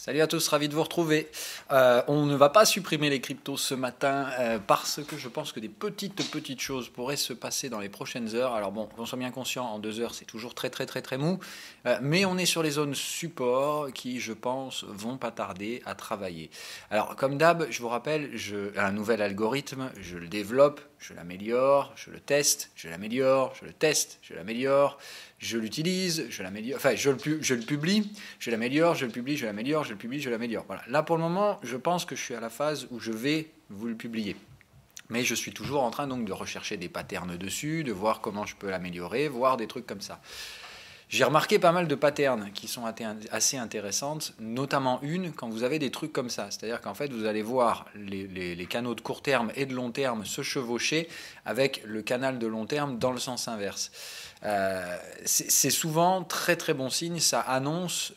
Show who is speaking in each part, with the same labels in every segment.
Speaker 1: Salut à tous, ravi de vous retrouver. On ne va pas supprimer les cryptos ce matin parce que je pense que des petites choses pourraient se passer dans les prochaines heures. Alors bon, qu'on soit bien conscient, en 2 heures c'est toujours très mou, mais on est sur les zones support qui, je pense, vont pas tarder à travailler. Alors comme d'hab, je vous rappelle, un nouvel algorithme, je le développe, je l'améliore, je le teste, je l'améliore, je le teste, je l'améliore, je l'utilise, je l'améliore, enfin je le publie, je l'améliore, je le publie, je l'améliore, je le publie, je l'améliore. Voilà. Là pour le moment, je pense que je suis à la phase où je vais vous le publier. Mais je suis toujours en train donc de rechercher des patterns dessus, de voir comment je peux l'améliorer, voir des trucs comme ça. J'ai remarqué pas mal de patterns qui sont assez intéressantes, notamment une quand vous avez des trucs comme ça. C'est-à-dire qu'en fait, vous allez voir les canaux de court terme et de long terme se chevaucher avec le canal de long terme dans le sens inverse. C'est souvent très bon signe, ça annonce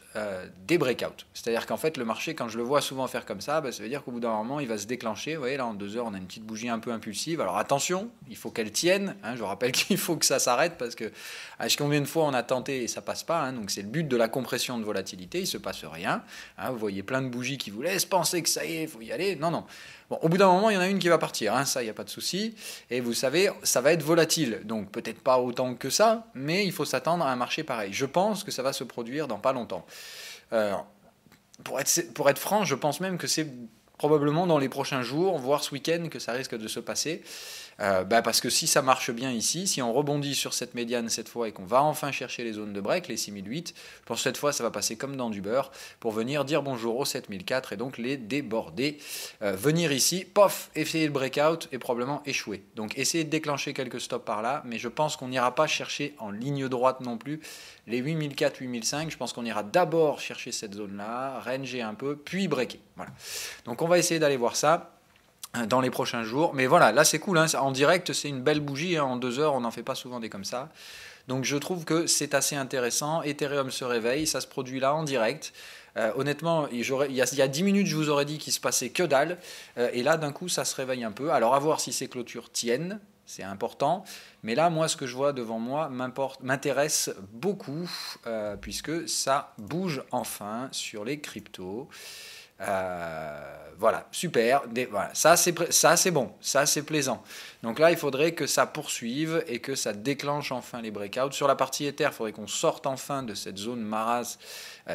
Speaker 1: des breakouts. C'est-à-dire qu'en fait, le marché, quand je le vois souvent faire comme ça, ça veut dire qu'au bout d'un moment, il va se déclencher. Vous voyez, là, en 2 heures, on a une petite bougie un peu impulsive. Alors attention, il faut qu'elle tienne. Je vous rappelle qu'il faut que ça s'arrête parce que combien de fois on a tenté et ça passe pas. Donc c'est le but de la compression de volatilité, il se passe rien. Vous voyez plein de bougies qui vous laissent penser que ça y est, il faut y aller. Non. Bon, au bout d'un moment, il y en a une qui va partir, ça, il n'y a pas de souci. Et vous savez, ça va être volatile. Donc peut-être pas autant que ça, mais il faut s'attendre à un marché pareil. Je pense que ça va se produire dans pas longtemps. Pour être franc, je pense même que c'est probablement dans les prochains jours, voire ce week-end, que ça risque de se passer. Parce que si ça marche bien ici, si on rebondit sur cette médiane cette fois et qu'on va enfin chercher les zones de break, les 6008, je pense que cette fois ça va passer comme dans du beurre pour venir dire bonjour aux 7004 et donc les déborder. Venir ici, pof, essayer le breakout et probablement échouer. Donc essayer de déclencher quelques stops par là, mais je pense qu'on n'ira pas chercher en ligne droite non plus les 8004, 8005. Je pense qu'on ira d'abord chercher cette zone-là, ranger un peu, puis breaker. Voilà. Donc on va essayer d'aller voir ça dans les prochains jours. Mais voilà, là c'est cool, en direct c'est une belle bougie, en 2 heures on n'en fait pas souvent des comme ça. Donc je trouve que c'est assez intéressant. Ethereum se réveille, ça se produit là en direct. Honnêtement, il y a 10 minutes je vous aurais dit qu'il se passait que dalle. Et là d'un coup ça se réveille un peu. Alors à voir si ces clôtures tiennent. C'est important. Mais là, moi, ce que je vois devant moi m'intéresse beaucoup, puisque ça bouge enfin sur les cryptos. Voilà, super. Voilà, ça c'est bon, ça c'est plaisant. Donc là, il faudrait que ça poursuive et que ça déclenche enfin les breakouts. Sur la partie Ether, il faudrait qu'on sorte enfin de cette zone maras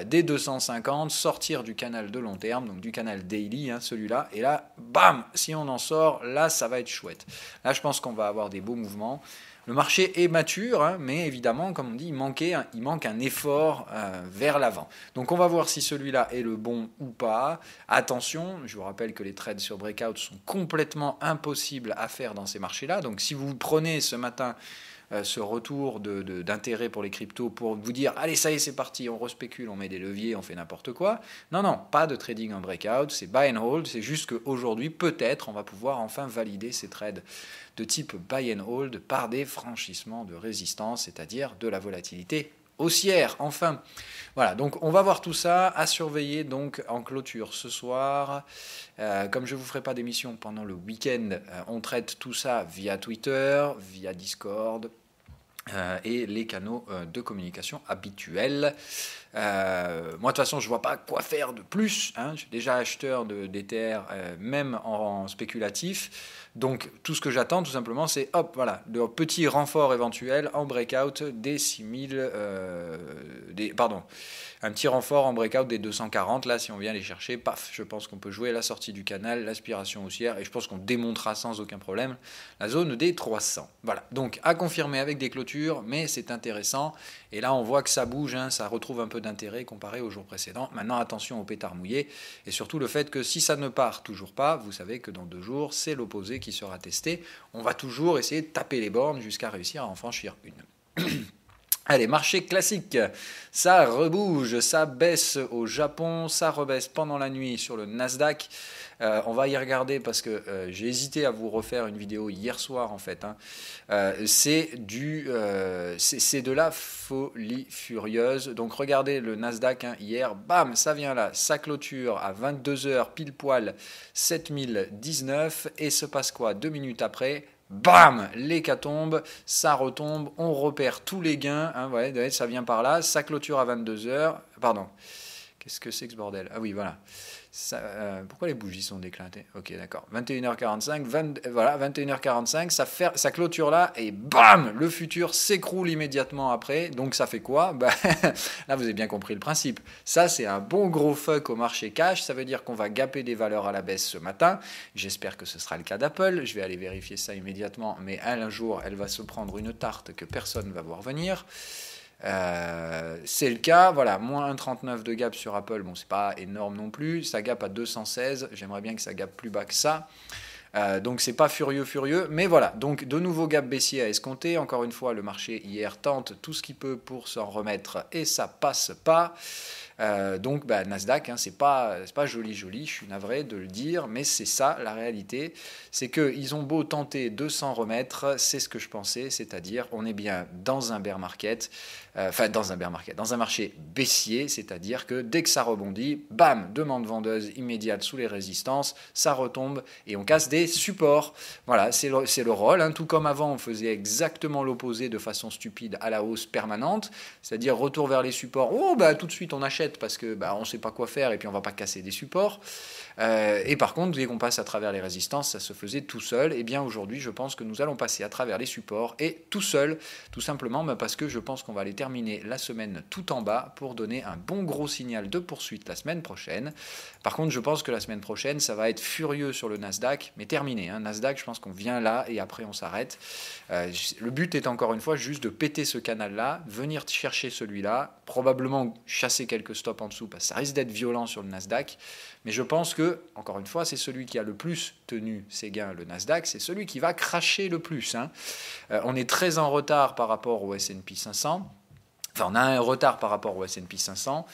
Speaker 1: des 250, sortir du canal de long terme, donc du canal daily, celui-là. Et là, bam, si on en sort, là, ça va être chouette. Là, je pense qu'on va avoir des beaux mouvements. Le marché est mature, mais évidemment, comme on dit, il manque un effort vers l'avant. Donc on va voir si celui-là est le bon ou pas. Attention, je vous rappelle que les trades sur breakout sont complètement impossibles à faire dans ces marchés-là. Donc si vous prenez ce matin ce retour d'intérêt pour les cryptos pour vous dire allez ça y est c'est parti, on respécule, on met des leviers, on fait n'importe quoi. Non, pas de trading en breakout, c'est buy and hold, c'est juste qu'aujourd'hui peut-être on va pouvoir enfin valider ces trades de type buy and hold par des franchissements de résistance, c'est-à-dire de la volatilité haussière, enfin. Voilà, donc on va voir tout ça à surveiller donc en clôture ce soir. Comme je ne vous ferai pas d'émission pendant le week-end, on traite tout ça via Twitter, via Discord et les canaux de communication habituels. Moi, de toute façon, je ne vois pas quoi faire de plus. Je suis déjà acheteur d'Ether, même en spéculatif. Donc, tout ce que j'attends, tout simplement, c'est de petits renforts éventuels en breakout des 6000... un petit renfort en breakout des 240. Là, si on vient les chercher, paf, je pense qu'on peut jouer la sortie du canal, l'aspiration haussière, et je pense qu'on démontera sans aucun problème la zone des 300. Voilà, donc à confirmer avec des clôtures, mais c'est intéressant. Et là, on voit que ça bouge, ça retrouve un peu d'intérêt comparé au jour précédent. Maintenant, attention au pétard mouillé, et surtout le fait que si ça ne part toujours pas, vous savez que dans 2 jours, c'est l'opposé qui sera testé. On va toujours essayer de taper les bornes jusqu'à réussir à en franchir une. Allez, marché classique, ça rebouge, ça baisse au Japon, ça rebaisse pendant la nuit sur le Nasdaq. On va y regarder parce que j'ai hésité à vous refaire une vidéo hier soir en fait. C'est de la folie furieuse. Donc regardez le Nasdaq hier, bam, ça vient là, ça clôture à 22h pile poil 7019 et se passe quoi 2 minutes après? Bam, l'hécatombe, ça retombe, on repère tous les gains, ça vient par là, ça clôture à 22h, pardon, Qu'est-ce que c'est que ce bordel? Ah oui, voilà. Ça, pourquoi les bougies sont déclintées? Ok, d'accord. 21h45, voilà, 21h45, ça clôture là, et bam, le futur s'écroule immédiatement après. Donc ça fait quoi? Bah, là, vous avez bien compris le principe. Ça, c'est un bon gros fuck au marché cash. Ça veut dire qu'on va gaper des valeurs à la baisse ce matin. J'espère que ce sera le cas d'Apple. Je vais aller vérifier ça immédiatement. Mais un jour, elle va se prendre une tarte que personne ne va voir venir. C'est le cas, voilà, moins 1,39 de gap sur Apple, bon c'est pas énorme non plus, ça gap à 216, j'aimerais bien que ça gap plus bas que ça, donc c'est pas furieux, mais voilà, donc de nouveaux gaps baissiers à escompter, encore une fois le marché hier tente tout ce qu'il peut pour s'en remettre et ça passe pas. Donc Nasdaq, c'est pas joli, je suis navré de le dire, mais c'est ça la réalité, c'est qu'ils ont beau tenter de s'en remettre, c'est ce que je pensais, c'est-à-dire on est bien dans un bear market, dans un marché baissier, c'est-à-dire que dès que ça rebondit, bam, demande vendeuse immédiate sous les résistances, ça retombe et on casse des supports. Voilà, c'est le rôle, tout comme avant on faisait exactement l'opposé de façon stupide à la hausse permanente, c'est-à-dire retour vers les supports, tout de suite on achète parce que on ne sait pas quoi faire et puis on ne va pas casser des supports. Et par contre, dès qu'on passe à travers les résistances, ça se faisait tout seul. Et bien aujourd'hui, je pense que nous allons passer à travers les supports et tout seul, tout simplement parce que je pense qu'on va aller terminer la semaine tout en bas pour donner un bon gros signal de poursuite la semaine prochaine. Par contre, je pense que la semaine prochaine, ça va être furieux sur le Nasdaq, mais terminé. Nasdaq, je pense qu'on vient là et après on s'arrête. Le but est encore une fois juste de péter ce canal-là, venir chercher celui-là, probablement chasser quelques stops en dessous parce que ça risque d'être violent sur le Nasdaq. Mais je pense que, encore une fois, c'est celui qui a le plus tenu ses gains, le Nasdaq, c'est celui qui va cracher le plus. On est très en retard par rapport au S&P 500. Enfin, on a un retard par rapport au S&P 500.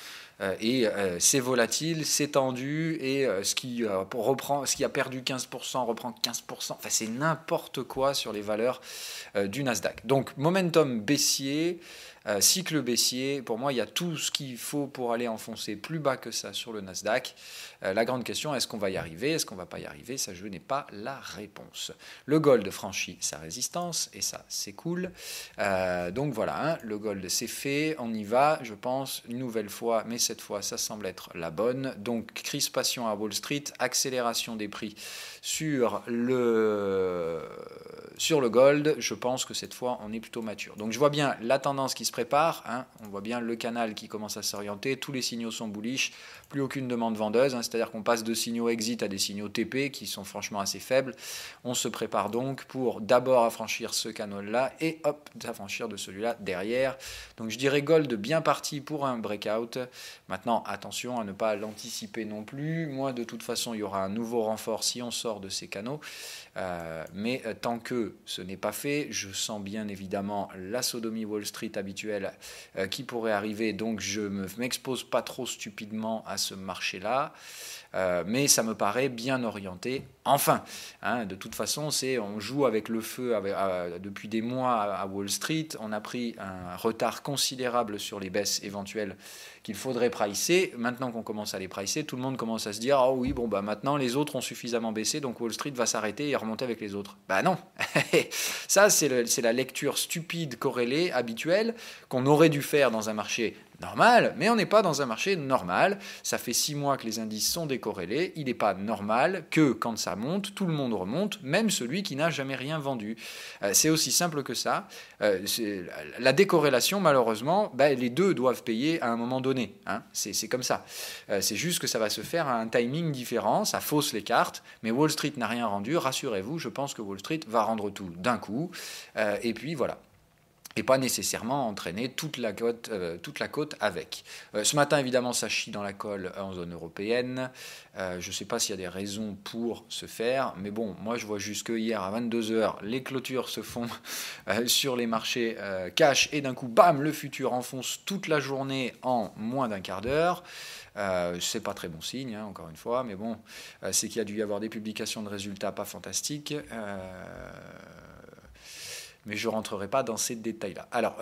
Speaker 1: Et c'est volatile, c'est tendu, et ce qui a perdu 15% reprend 15%. Enfin, c'est n'importe quoi sur les valeurs du Nasdaq. Donc, momentum baissier, cycle baissier, pour moi, il y a tout ce qu'il faut pour aller enfoncer plus bas que ça sur le Nasdaq. La grande question, est-ce qu'on va y arriver? Est-ce qu'on ne va pas y arriver? Ça, je n'ai pas la réponse. Le gold franchit sa résistance, et ça, c'est cool. Donc voilà, le gold, c'est fait. On y va, je pense, une nouvelle fois, mais cette fois, ça semble être la bonne. Donc, crispation à Wall Street, accélération des prix sur le gold. Je pense que cette fois, on est plutôt mature. Donc, je vois bien la tendance qui se prépare. On voit bien le canal qui commence à s'orienter. Tous les signaux sont bullish. Plus aucune demande vendeuse. C'est-à-dire qu'on passe de signaux exit à des signaux TP qui sont franchement assez faibles. On se prépare donc pour d'abord affranchir ce canal-là et hop, s'affranchir de celui-là derrière. Donc, je dirais gold bien parti pour un breakout. Maintenant, attention à ne pas l'anticiper non plus. Moi, de toute façon, il y aura un nouveau renfort si on sort de ces canaux. Mais tant que ce n'est pas fait, je sens bien évidemment la sodomie Wall Street habituelle qui pourrait arriver. Donc, je ne m'expose pas trop stupidement à ce marché-là. Mais ça me paraît bien orienté. Enfin, de toute façon, on joue avec le feu depuis des mois à Wall Street. On a pris un retard considérable sur les baisses éventuelles qu'il faudrait pricer. Maintenant qu'on commence à les pricer, tout le monde commence à se dire « Oh oui, maintenant les autres ont suffisamment baissé, donc Wall Street va s'arrêter et remonter avec les autres. » Non. Ça, c'est la lecture stupide corrélée habituelle qu'on aurait dû faire dans un marché normal, mais on n'est pas dans un marché normal. Ça fait 6 mois que les indices sont décorrélés. Il n'est pas normal que quand ça monte, tout le monde remonte, même celui qui n'a jamais rien vendu. C'est aussi simple que ça. La décorrélation, malheureusement, les deux doivent payer à un moment donné. C'est comme ça. C'est juste que ça va se faire à un timing différent. Ça fausse les cartes, mais Wall Street n'a rien rendu. Rassurez-vous, je pense que Wall Street va rendre tout d'un coup. Et puis voilà. Et pas nécessairement entraîner toute la côte avec. Ce matin, évidemment, ça chie dans la colle en zone européenne. Je ne sais pas s'il y a des raisons pour se faire, mais bon, moi je vois juste que hier à 22h, les clôtures se font sur les marchés cash, et d'un coup, bam, le futur enfonce toute la journée en moins d'un quart d'heure. C'est pas très bon signe, encore une fois, mais bon, c'est qu'il y a dû y avoir des publications de résultats pas fantastiques. Mais je ne rentrerai pas dans ces détails-là. Alors,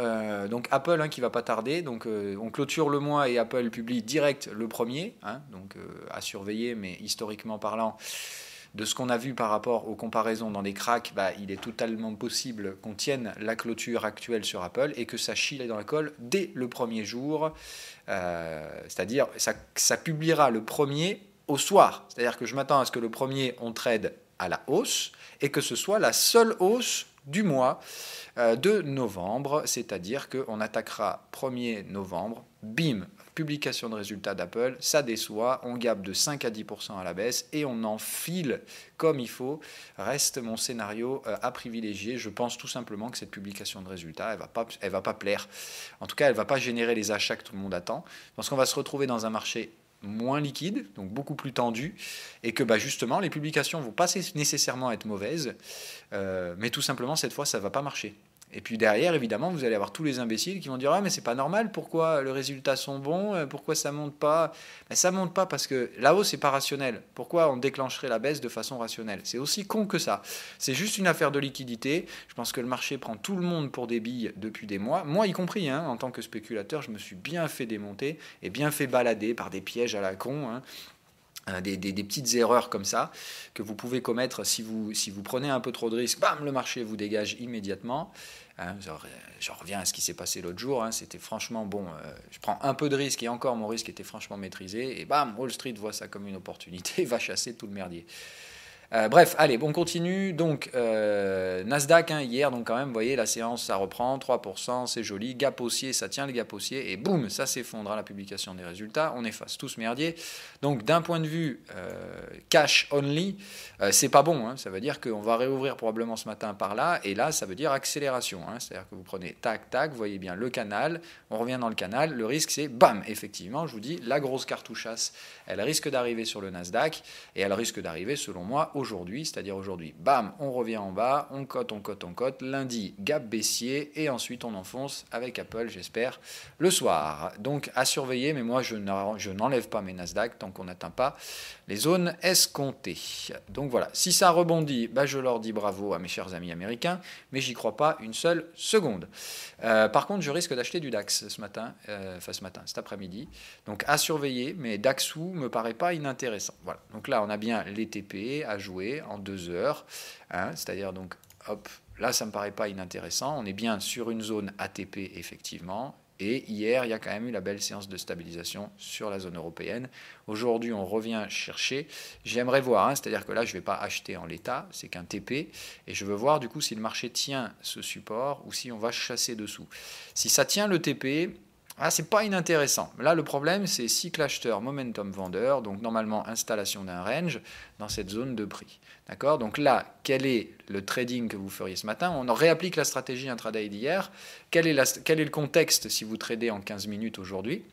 Speaker 1: donc Apple qui ne va pas tarder. Donc, on clôture le mois et Apple publie direct le premier. Donc, à surveiller, mais historiquement parlant, de ce qu'on a vu par rapport aux comparaisons dans les cracks, il est totalement possible qu'on tienne la clôture actuelle sur Apple et que ça chie dans la colle dès le premier jour. C'est-à-dire, ça publiera le premier au soir. C'est-à-dire que je m'attends à ce que le premier, on trade à la hausse et que ce soit la seule hausse du mois de novembre, c'est-à-dire qu'on attaquera 1er novembre, bim, publication de résultats d'Apple, ça déçoit, on gabe de 5 à 10% à la baisse et on enfile comme il faut. Reste mon scénario à privilégier. Je pense tout simplement que cette publication de résultats, elle va pas plaire. En tout cas, elle ne va pas générer les achats que tout le monde attend. Parce qu'on va se retrouver dans un marché moins liquide, donc beaucoup plus tendu, et que justement, les publications ne vont pas nécessairement être mauvaises, mais tout simplement, cette fois, ça ne va pas marcher. Et puis derrière, évidemment, vous allez avoir tous les imbéciles qui vont dire « Ah, mais c'est pas normal, pourquoi les résultats sont bons, pourquoi ça monte pas ?» Ça monte pas parce que la hausse n'est pas rationnelle. Pourquoi on déclencherait la baisse de façon rationnelle? C'est aussi con que ça. C'est juste une affaire de liquidité. Je pense que le marché prend tout le monde pour des billes depuis des mois. Moi y compris, en tant que spéculateur, je me suis bien fait démonter et bien fait balader par des pièges à la con. Des petites erreurs comme ça que vous pouvez commettre si vous prenez un peu trop de risques, bam, le marché vous dégage immédiatement. J'en reviens à ce qui s'est passé l'autre jour, c'était franchement bon, je prends un peu de risque et encore mon risque était franchement maîtrisé et bam, Wall Street voit ça comme une opportunité, va chasser tout le merdier. Bref, allez, on continue. Donc, Nasdaq, hier, donc quand même, vous voyez, la séance, ça reprend, 3%, c'est joli. Gap haussier, ça tient le gap haussier, et boum, ça s'effondre à la publication des résultats. On efface tout ce merdier. Donc, d'un point de vue cash only, c'est pas bon. Ça veut dire qu'on va réouvrir probablement ce matin par là, et là, ça veut dire accélération. C'est-à-dire que vous prenez tac, tac, vous voyez bien le canal, on revient dans le canal. Le risque, c'est bam, effectivement, je vous dis, la grosse cartouchasse, elle risque d'arriver sur le Nasdaq, et elle risque d'arriver, selon moi, aujourd'hui, c'est-à-dire aujourd'hui, bam, on revient en bas, on cote, lundi, gap baissier, et ensuite on enfonce avec Apple, j'espère, le soir. Donc à surveiller, mais moi je n'enlève pas mes Nasdaq tant qu'on n'atteint pas les zones escomptées. Donc voilà, si ça rebondit, je leur dis bravo à mes chers amis américains, mais j'y crois pas une seule seconde. Par contre, je risque d'acheter du DAX cet après-midi, donc à surveiller, mais DAXou me paraît pas inintéressant. Voilà, donc là on a bien les TP à jouer en 2 heures, c'est-à-dire donc hop, là ça me paraît pas inintéressant, on est bien sur une zone ATP effectivement, et hier il y a quand même eu la belle séance de stabilisation sur la zone européenne. Aujourd'hui on revient chercher, j'aimerais voir, c'est-à-dire que là je vais pas acheter en l'état, c'est qu'un TP, et je veux voir du coup si le marché tient ce support ou si on va chasser dessous. Si ça tient le TP, c'est pas inintéressant. Là, le problème, c'est cycle acheteur, momentum vendeur, donc normalement installation d'un range dans cette zone de prix. D'accord? Donc là, quel est le trading que vous feriez ce matin? On réapplique la stratégie intraday d'hier. Quel est le contexte si vous tradez en 15 minutes aujourd'hui?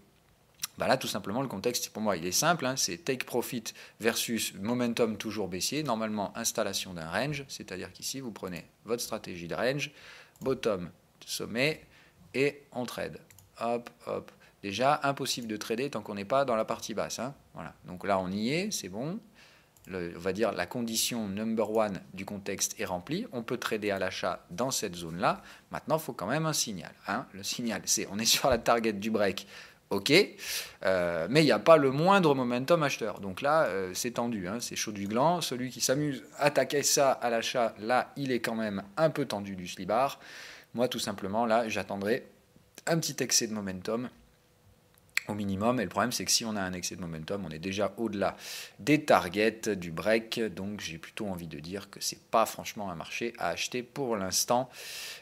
Speaker 1: Là, tout simplement, le contexte, pour moi, il est simple. C'est take profit versus momentum toujours baissier. Normalement, installation d'un range, c'est-à-dire qu'ici, vous prenez votre stratégie de range, bottom, sommet, et on trade. Hop, hop. Déjà, impossible de trader tant qu'on n'est pas dans la partie basse. Voilà. Donc là, on y est, c'est bon. On va dire la condition number one du contexte est remplie. On peut trader à l'achat dans cette zone-là. Maintenant, il faut quand même un signal. Le signal, c'est on est sur la target du break. Ok, mais il n'y a pas le moindre momentum acheteur. Donc là, c'est tendu, c'est chaud du gland. Celui qui s'amuse à attaquer ça à l'achat, là, il est quand même un peu tendu du slibard. Moi, tout simplement, là, j'attendrai un petit excès de momentum au minimum, et le problème c'est que si on a un excès de momentum, on est déjà au-delà des targets du break, donc j'ai plutôt envie de dire que c'est pas franchement un marché à acheter pour l'instant.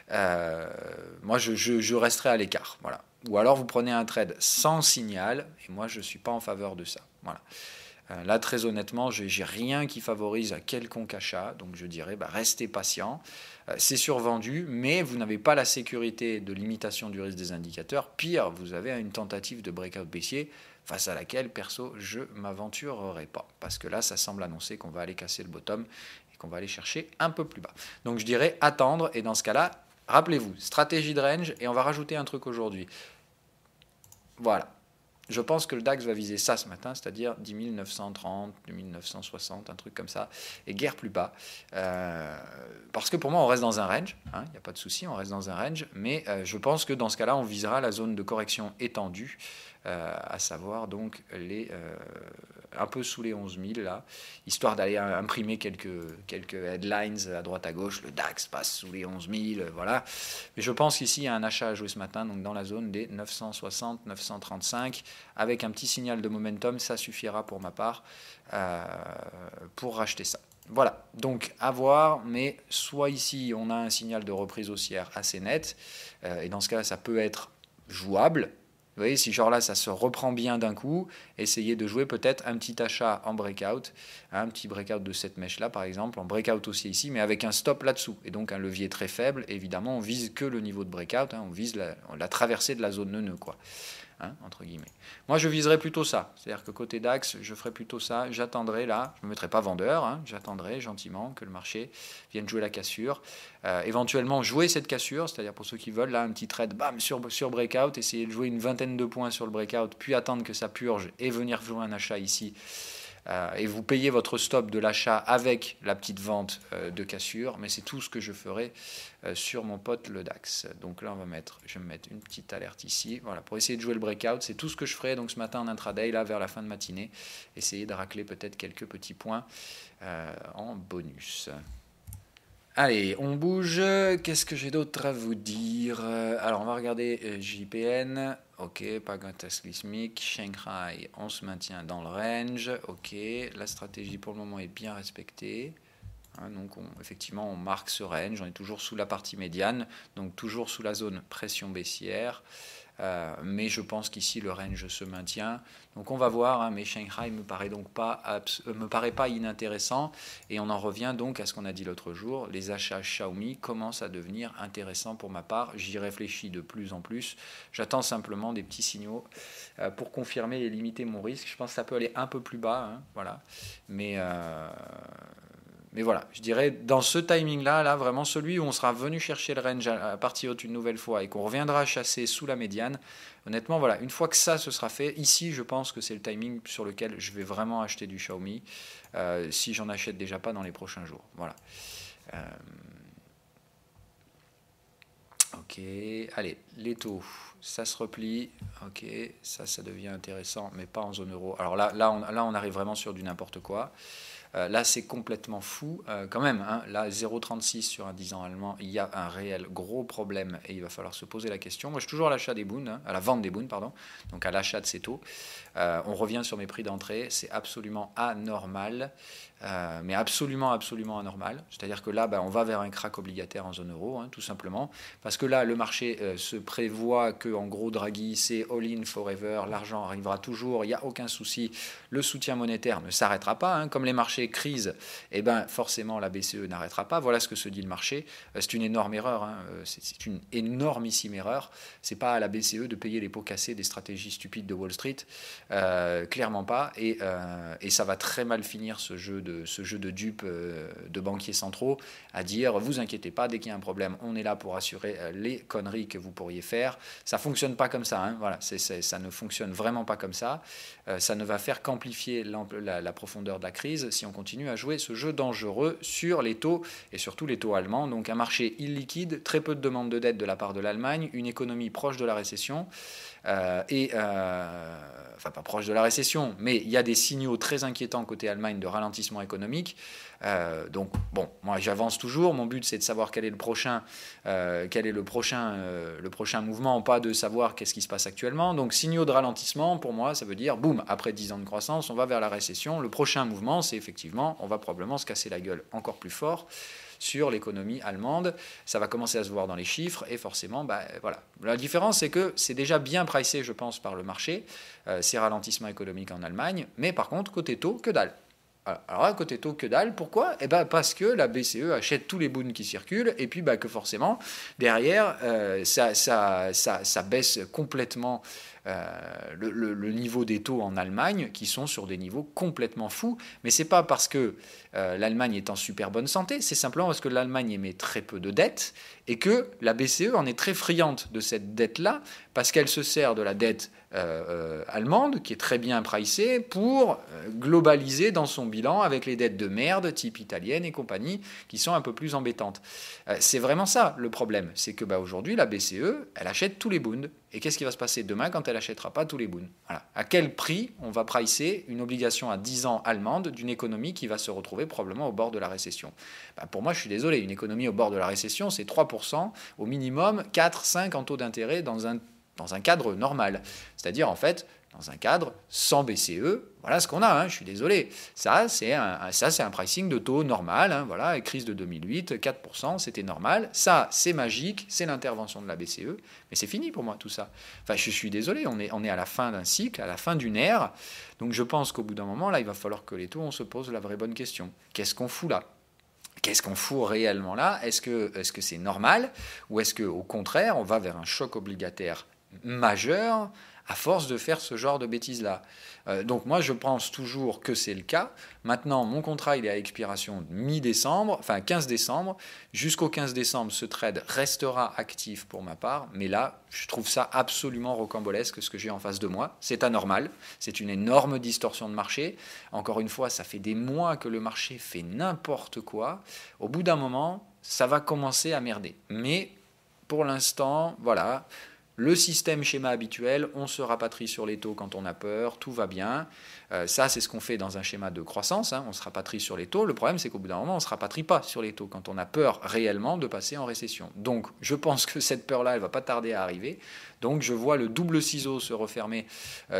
Speaker 1: Moi je resterai à l'écart, voilà. Ou alors vous prenez un trade sans signal, et moi je suis pas en faveur de ça, voilà. Là, très honnêtement, je n'ai rien qui favorise un quelconque achat, donc je dirais restez patient. C'est survendu, mais vous n'avez pas la sécurité de limitation du risque des indicateurs. Pire, vous avez une tentative de breakout baissier face à laquelle, perso, je ne m'aventurerai pas. Parce que là, ça semble annoncer qu'on va aller casser le bottom et qu'on va aller chercher un peu plus bas. Donc je dirais attendre, et dans ce cas-là, rappelez-vous, stratégie de range, et on va rajouter un truc aujourd'hui. Voilà. Je pense que le DAX va viser ça ce matin, c'est-à-dire 10 930, 10 960, un truc comme ça, et guère plus bas. Parce que pour moi, on reste dans un range, il n'y a pas de souci, on reste dans un range, mais je pense que dans ce cas-là, on visera la zone de correction étendue, à savoir donc les un peu sous les 11 000 là, histoire d'aller imprimer quelques headlines à droite à gauche. Le DAX passe sous les 11 000, voilà. Mais je pense qu'ici il y a un achat à jouer ce matin, donc dans la zone des 960, 935, avec un petit signal de momentum, ça suffira pour ma part pour racheter ça. Voilà, donc à voir, mais soit ici on a un signal de reprise haussière assez net, et dans ce cas ça peut être jouable. Vous voyez, si genre là ça se reprend bien d'un coup, essayez de jouer peut-être un petit achat en breakout, un petit breakout de cette mèche là par exemple, en breakout aussi ici, mais avec un stop là-dessous, et donc un levier très faible. Évidemment on vise que le niveau de breakout, on vise la traversée de la zone neuneu, quoi. Entre guillemets. Moi, je viserais plutôt ça. C'est-à-dire que côté DAX, je ferais plutôt ça. J'attendrai là, je ne me mettrai pas vendeur, j'attendrai gentiment que le marché vienne jouer la cassure. Éventuellement, jouer cette cassure, c'est-à-dire pour ceux qui veulent, là, un petit trade, bam, sur breakout, essayer de jouer une vingtaine de points sur le breakout, puis attendre que ça purge et venir jouer un achat ici. Et vous payez votre stop de l'achat avec la petite vente de cassure, mais c'est tout ce que je ferai sur mon pote le DAX. Donc là, je vais me mettre une petite alerte ici, voilà, pour essayer de jouer le breakout. C'est tout ce que je ferai donc ce matin en intraday, là, vers la fin de matinée, essayer de racler peut-être quelques petits points en bonus. Allez, on bouge. Qu'est-ce que j'ai d'autre à vous dire? Alors, on va regarder JPN. Ok, pas cataclysmique. Shanghai, on se maintient dans le range. Ok, la stratégie pour le moment est bien respectée. Donc, effectivement, on marque ce range. On est toujours sous la partie médiane, donc toujours sous la zone pression baissière. Mais je pense qu'ici le range se maintient, donc on va voir, mais Shanghai me paraît pas inintéressant, et on en revient donc à ce qu'on a dit l'autre jour, les achats Xiaomi commencent à devenir intéressants pour ma part, j'y réfléchis de plus en plus, j'attends simplement des petits signaux pour confirmer et limiter mon risque. Je pense que ça peut aller un peu plus bas, voilà, mais voilà, je dirais dans ce timing-là, là, vraiment celui où on sera venu chercher le range à partie haute une nouvelle fois et qu'on reviendra chasser sous la médiane, honnêtement, voilà, une fois que ça se sera fait, ici, je pense que c'est le timing sur lequel je vais vraiment acheter du Xiaomi, si j'en achète déjà pas dans les prochains jours. Voilà. Ok, allez, les taux, ça se replie, ok, ça devient intéressant, mais pas en zone euro. Alors là, on arrive vraiment sur du n'importe quoi. Là, c'est complètement fou quand même. Là, 0,36 sur un 10 ans allemand, il y a un réel gros problème et il va falloir se poser la question. Moi, je suis toujours à l'achat des Bunds, à la vente des Bunds, pardon, donc à l'achat de ces taux. On revient sur mes prix d'entrée, c'est absolument anormal, mais absolument anormal. C'est-à-dire que là, on va vers un crack obligataire en zone euro, tout simplement, parce que là, le marché se prévoit que, en gros, Draghi, c'est all-in forever, l'argent arrivera toujours, il n'y a aucun souci, le soutien monétaire ne s'arrêtera pas, comme les marchés crise, forcément la BCE n'arrêtera pas. Voilà ce que se dit le marché. C'est une énorme erreur, c'est une énormissime erreur. C'est pas à la BCE de payer les pots cassés des stratégies stupides de Wall Street, clairement pas. Et ça va très mal finir ce jeu de dupes de banquiers centraux à dire vous inquiétez pas, dès qu'il y a un problème, on est là pour assurer les conneries que vous pourriez faire. Ça fonctionne pas comme ça. Voilà, ça ne fonctionne vraiment pas comme ça. Ça ne va faire qu'amplifier la profondeur de la crise si on continue à jouer ce jeu dangereux sur les taux et surtout les taux allemands. Donc un marché illiquide, très peu de demandes de dette de la part de l'Allemagne, une économie proche de la récession enfin pas proche de la récession, mais il y a des signaux très inquiétants côté Allemagne de ralentissement économique. Donc bon, moi j'avance toujours. Mon but c'est de savoir quel est le prochain mouvement, pas de savoir qu'est-ce qui se passe actuellement. Donc signaux de ralentissement, pour moi, ça veut dire boum, après 10 ans de croissance, on va vers la récession. Le prochain mouvement, c'est effectivement, on va probablement se casser la gueule encore plus fort sur l'économie allemande. Ça va commencer à se voir dans les chiffres et forcément, voilà. La différence, c'est que c'est déjà bien pricé, je pense, par le marché, ces ralentissements économiques en Allemagne, mais par contre, côté taux, que dalle. Alors à côté taux, que dalle. Pourquoi ? Parce que la BCE achète tous les bunds qui circulent et puis que forcément, derrière, ça baisse complètement le niveau des taux en Allemagne qui sont sur des niveaux complètement fous. Mais ce n'est pas parce que l'Allemagne est en super bonne santé, c'est simplement parce que l'Allemagne émet très peu de dettes et que la BCE en est très friande de cette dette-là parce qu'elle se sert de la dette allemande, qui est très bien pricée, pour globaliser dans son bilan avec les dettes de merde, type italienne et compagnie, qui sont un peu plus embêtantes. C'est vraiment ça le problème, c'est que aujourd'hui la BCE, elle achète tous les bunds. Et qu'est-ce qui va se passer demain quand elle n'achètera pas tous les Bunds? Voilà. À quel prix on va pricer une obligation à 10 ans allemande d'une économie qui va se retrouver probablement au bord de la récession? Pour moi, je suis désolé, une économie au bord de la récession, c'est 3% au minimum, 4, 5 en taux d'intérêt dans un cadre normal. C'est-à-dire, en fait, dans un cadre sans BCE, voilà ce qu'on a, hein, je suis désolé. Ça, c'est un pricing de taux normal. Hein, voilà, crise de 2008, 4%, c'était normal. Ça, c'est magique, c'est l'intervention de la BCE. Mais c'est fini pour moi, tout ça. Enfin, je suis désolé, on est à la fin d'un cycle, à la fin d'une ère. Donc je pense qu'au bout d'un moment, là, il va falloir que les taux, on se pose la vraie bonne question. Qu'est-ce qu'on fout là? Qu'est-ce qu'on fout réellement là? Est-ce que c'est normal? Ou est-ce qu'au contraire, on va vers un choc obligataire majeur à force de faire ce genre de bêtises-là? Donc moi, je pense toujours que c'est le cas. Maintenant, mon contrat, il est à expiration mi-décembre, enfin 15 décembre. Jusqu'au 15 décembre, ce trade restera actif pour ma part. Mais là, je trouve ça absolument rocambolesque, ce que j'ai en face de moi. C'est anormal. C'est une énorme distorsion de marché. Encore une fois, ça fait des mois que le marché fait n'importe quoi. Au bout d'un moment, ça va commencer à merder. Mais pour l'instant, voilà. Le système schéma habituel, on se rapatrie sur les taux quand on a peur, tout va bien. Ça, c'est ce qu'on fait dans un schéma de croissance, hein, on se rapatrie sur les taux. Le problème, c'est qu'au bout d'un moment, on ne se rapatrie pas sur les taux quand on a peur réellement de passer en récession. Donc, je pense que cette peur-là, elle ne va pas tarder à arriver. Donc, je vois le double ciseau se refermer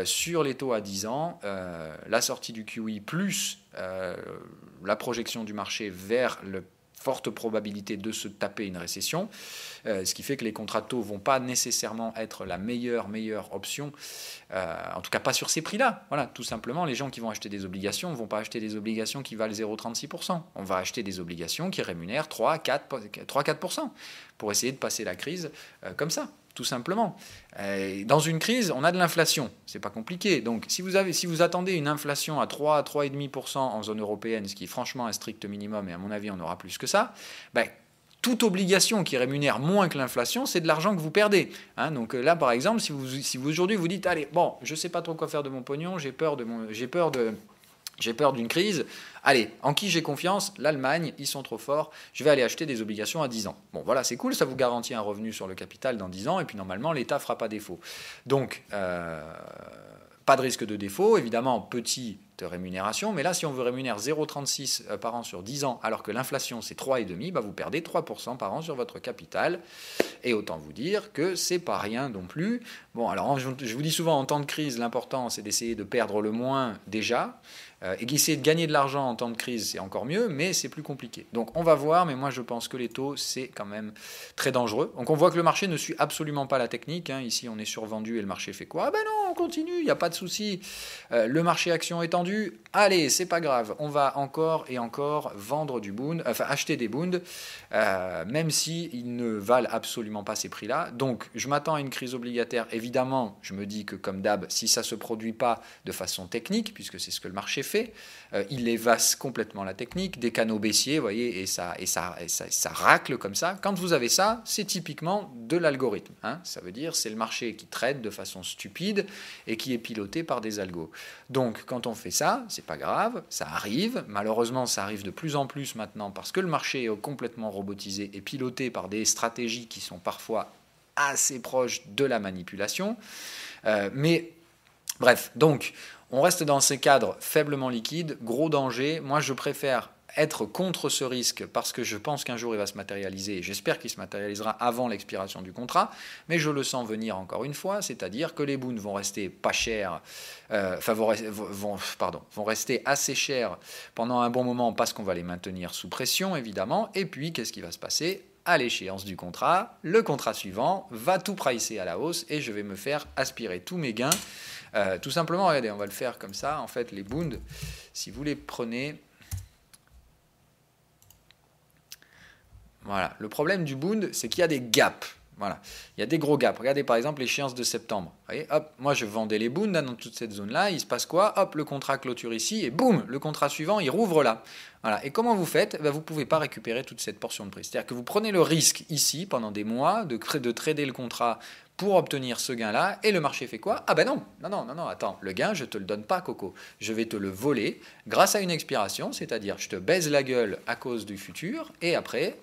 Speaker 1: sur les taux à 10 ans, la sortie du QE plus la projection du marché vers le forte probabilité de se taper une récession, ce qui fait que les contrats de taux ne vont pas nécessairement être la meilleure option, en tout cas pas sur ces prix-là. Voilà, tout simplement, les gens qui vont acheter des obligations ne vont pas acheter des obligations qui valent 0,36%. On va acheter des obligations qui rémunèrent 3-4% pour essayer de passer la crise comme ça. Tout simplement. Dans une crise, on a de l'inflation. C'est pas compliqué. Donc, si vous attendez une inflation à 3 à 3,5% en zone européenne, ce qui est franchement un strict minimum, et à mon avis, on aura plus que ça, toute obligation qui rémunère moins que l'inflation, c'est de l'argent que vous perdez. Hein, donc là, par exemple, si vous aujourd'hui vous dites, allez, bon, je sais pas trop quoi faire de mon pognon, j'ai peur d'une crise. Allez, en qui j'ai confiance? L'Allemagne, ils sont trop forts. Je vais aller acheter des obligations à 10 ans. Bon, voilà, c'est cool, ça vous garantit un revenu sur le capital dans 10 ans, et puis normalement, l'État ne fera pas défaut. Donc, pas de risque de défaut, évidemment, petite rémunération, mais là, si on veut rémunérer 0,36 par an sur 10 ans, alors que l'inflation, c'est 3,5, vous perdez 3% par an sur votre capital. Et autant vous dire que c'est pas rien non plus. Bon, alors, je vous dis souvent, en temps de crise, l'important, c'est d'essayer de perdre le moins déjà. Et essayer de gagner de l'argent en temps de crise, c'est encore mieux, mais c'est plus compliqué. Donc on va voir, mais moi je pense que les taux, c'est quand même très dangereux. Donc on voit que le marché ne suit absolument pas la technique. Hein. Ici, on est survendu et le marché fait quoi? Ah ben non, on continue, il n'y a pas de souci. Le marché action est tendu. Allez, c'est pas grave, on va encore et encore vendre du Bund, enfin acheter des Bunds, même s'ils ne valent absolument pas ces prix-là. Donc je m'attends à une crise obligataire. Évidemment, je me dis que comme d'hab, si ça ne se produit pas de façon technique, puisque c'est ce que le marché fait, il évasse complètement la technique, des canaux baissiers, vous voyez, et ça racle comme ça. Quand vous avez ça, c'est typiquement de l'algorithme. Hein. Ça veut dire c'est le marché qui traite de façon stupide et qui est piloté par des algos. Donc quand on fait ça, c'est pas grave, ça arrive. Malheureusement, ça arrive de plus en plus maintenant parce que le marché est complètement robotisé et piloté par des stratégies qui sont parfois assez proches de la manipulation. Mais bref, donc on reste dans ces cadres faiblement liquides, gros danger. Moi, je préfère être contre ce risque parce que je pense qu'un jour il va se matérialiser et j'espère qu'il se matérialisera avant l'expiration du contrat, mais je le sens venir encore une fois, c'est-à-dire que les Bunds vont rester pas chers, vont rester assez chers pendant un bon moment parce qu'on va les maintenir sous pression évidemment, et puis qu'est-ce qui va se passer? À l'échéance du contrat, le contrat suivant va tout pricer à la hausse et je vais me faire aspirer tous mes gains. Tout simplement, regardez, on va le faire comme ça. En fait, les Bunds, si vous les prenez... Voilà. Le problème du Bund, c'est qu'il y a des gaps. Voilà. Il y a des gros gaps. Regardez par exemple l'échéance de septembre. Voyez, hop, moi je vendais les Bunds dans toute cette zone-là, il se passe quoi? Hop, le contrat clôture ici, et boum, le contrat suivant, il rouvre là. Voilà. Et comment vous faites? Vous ne pouvez pas récupérer toute cette portion de prix. C'est-à-dire que vous prenez le risque ici, pendant des mois, de trader le contrat pour obtenir ce gain-là, et le marché fait quoi? Ah ben non, attends, le gain, je ne te le donne pas, Coco. Je vais te le voler grâce à une expiration, c'est-à-dire je te baise la gueule à cause du futur, et après,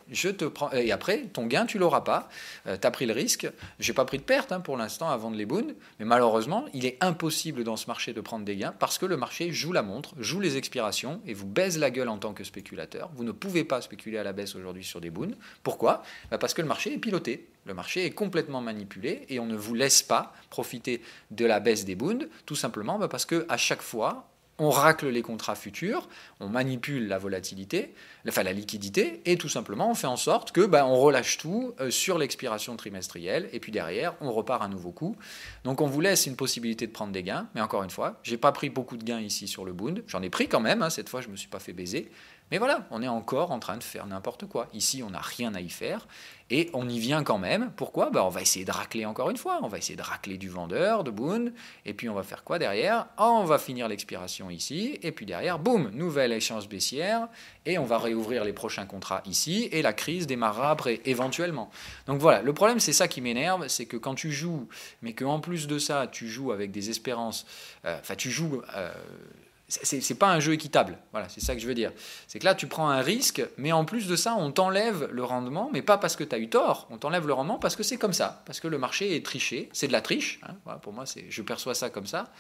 Speaker 1: ton gain, tu l'auras pas. Tu as pris le risque. J'ai pas pris de perte pour l'instant à vendre les Bunds, mais malheureusement, il est impossible dans ce marché de prendre des gains parce que le marché joue la montre, joue les expirations, et vous baise la gueule en tant que spéculateur. Vous ne pouvez pas spéculer à la baisse aujourd'hui sur des Bunds. Pourquoi? Parce que le marché est piloté. Le marché est complètement manipulé et on ne vous laisse pas profiter de la baisse des Bunds, tout simplement parce qu'à chaque fois, on racle les contrats futurs, on manipule la volatilité, enfin la liquidité, et tout simplement on fait en sorte que on relâche tout sur l'expiration trimestrielle, et puis derrière on repart un nouveau coup. Donc on vous laisse une possibilité de prendre des gains, mais encore une fois, j'ai pas pris beaucoup de gains ici sur le Bund, j'en ai pris quand même, cette fois je me suis pas fait baiser, mais voilà, on est encore en train de faire n'importe quoi. Ici on n'a rien à y faire, et on y vient quand même. Pourquoi? On va essayer de racler encore une fois, on va essayer de racler du vendeur, de Bund, et puis on va faire quoi derrière? On va finir l'expiration ici, et puis derrière, boum, nouvelle échéance baissière, et on va réouvrir les prochains contrats ici, et la crise démarrera après, éventuellement. Donc voilà, le problème c'est ça qui m'énerve, c'est que quand tu joues, mais qu'en plus de ça, tu joues avec des espérances, tu joues... c'est pas un jeu équitable, voilà, c'est ça que je veux dire. C'est que là, tu prends un risque, mais en plus de ça, on t'enlève le rendement, mais pas parce que tu as eu tort, on t'enlève le rendement parce que c'est comme ça, parce que le marché est triché, c'est de la triche, voilà, pour moi, je perçois ça comme ça,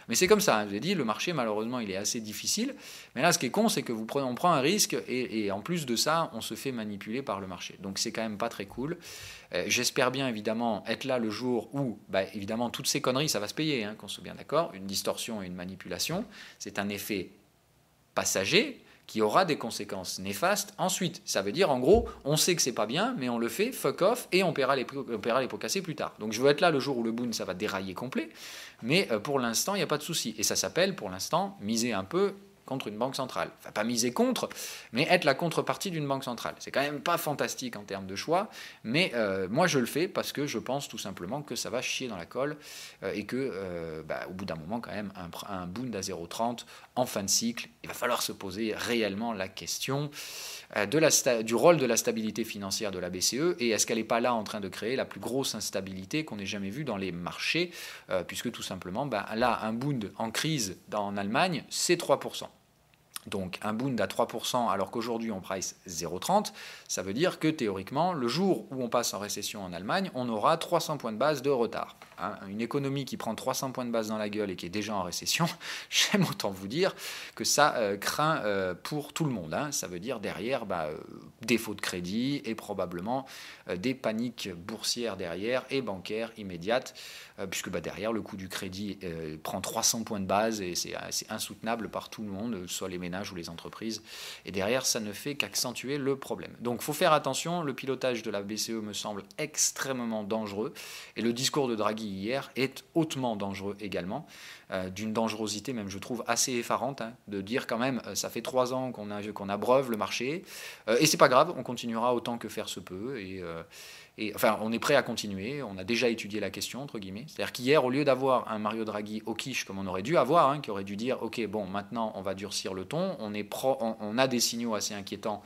Speaker 1: mais c'est comme ça, je vous ai dit, le marché, malheureusement, il est assez difficile, mais là, ce qui est con, c'est que on prend un risque, et en plus de ça, on se fait manipuler par le marché, donc c'est quand même pas très cool. J'espère bien, évidemment, être là le jour où, évidemment, toutes ces conneries, ça va se payer, qu'on soit bien d'accord, une distorsion et une manipulation, c'est un effet passager qui aura des conséquences néfastes ensuite. Ça veut dire, en gros, on sait que c'est pas bien, mais on le fait, fuck off, et on paiera les pots cassés plus tard. Donc je veux être là le jour où le Bund, ça va dérailler complet, mais pour l'instant, il n'y a pas de souci. Et ça s'appelle, pour l'instant, miser un peu contre une banque centrale. Enfin, pas miser contre, mais être la contrepartie d'une banque centrale. C'est quand même pas fantastique en termes de choix, mais moi je le fais parce que je pense tout simplement que ça va chier dans la colle et que au bout d'un moment quand même un Bund à 0,30 en fin de cycle, il va falloir se poser réellement la question du rôle de la stabilité financière de la BCE, et est-ce qu'elle n'est pas là en train de créer la plus grosse instabilité qu'on ait jamais vue dans les marchés, puisque tout simplement, là, un Bund en crise en Allemagne, c'est 3%. Donc un Bund à 3% alors qu'aujourd'hui on price 0,30, ça veut dire que théoriquement, le jour où on passe en récession en Allemagne, on aura 300 points de base de retard. Une économie qui prend 300 points de base dans la gueule et qui est déjà en récession, j'aime autant vous dire que ça craint pour tout le monde. Ça veut dire derrière défaut de crédit et probablement des paniques boursières derrière et bancaires immédiates, puisque derrière le coût du crédit prend 300 points de base et c'est insoutenable par tout le monde, soit les ménages ou les entreprises, et derrière ça ne fait qu'accentuer le problème. Donc il faut faire attention, le pilotage de la BCE me semble extrêmement dangereux, et le discours de Draghi hier est hautement dangereux également, d'une dangerosité même je trouve assez effarante, de dire quand même ça fait 3 ans qu'on abreuve le marché, et c'est pas grave, on continuera autant que faire se peut, et enfin, on est prêt à continuer, on a déjà étudié la question, entre guillemets. C'est-à-dire qu'hier, au lieu d'avoir un Mario Draghi au quiche, comme on aurait dû avoir, qui aurait dû dire, ok, bon, maintenant, on va durcir le ton, on a des signaux assez inquiétants,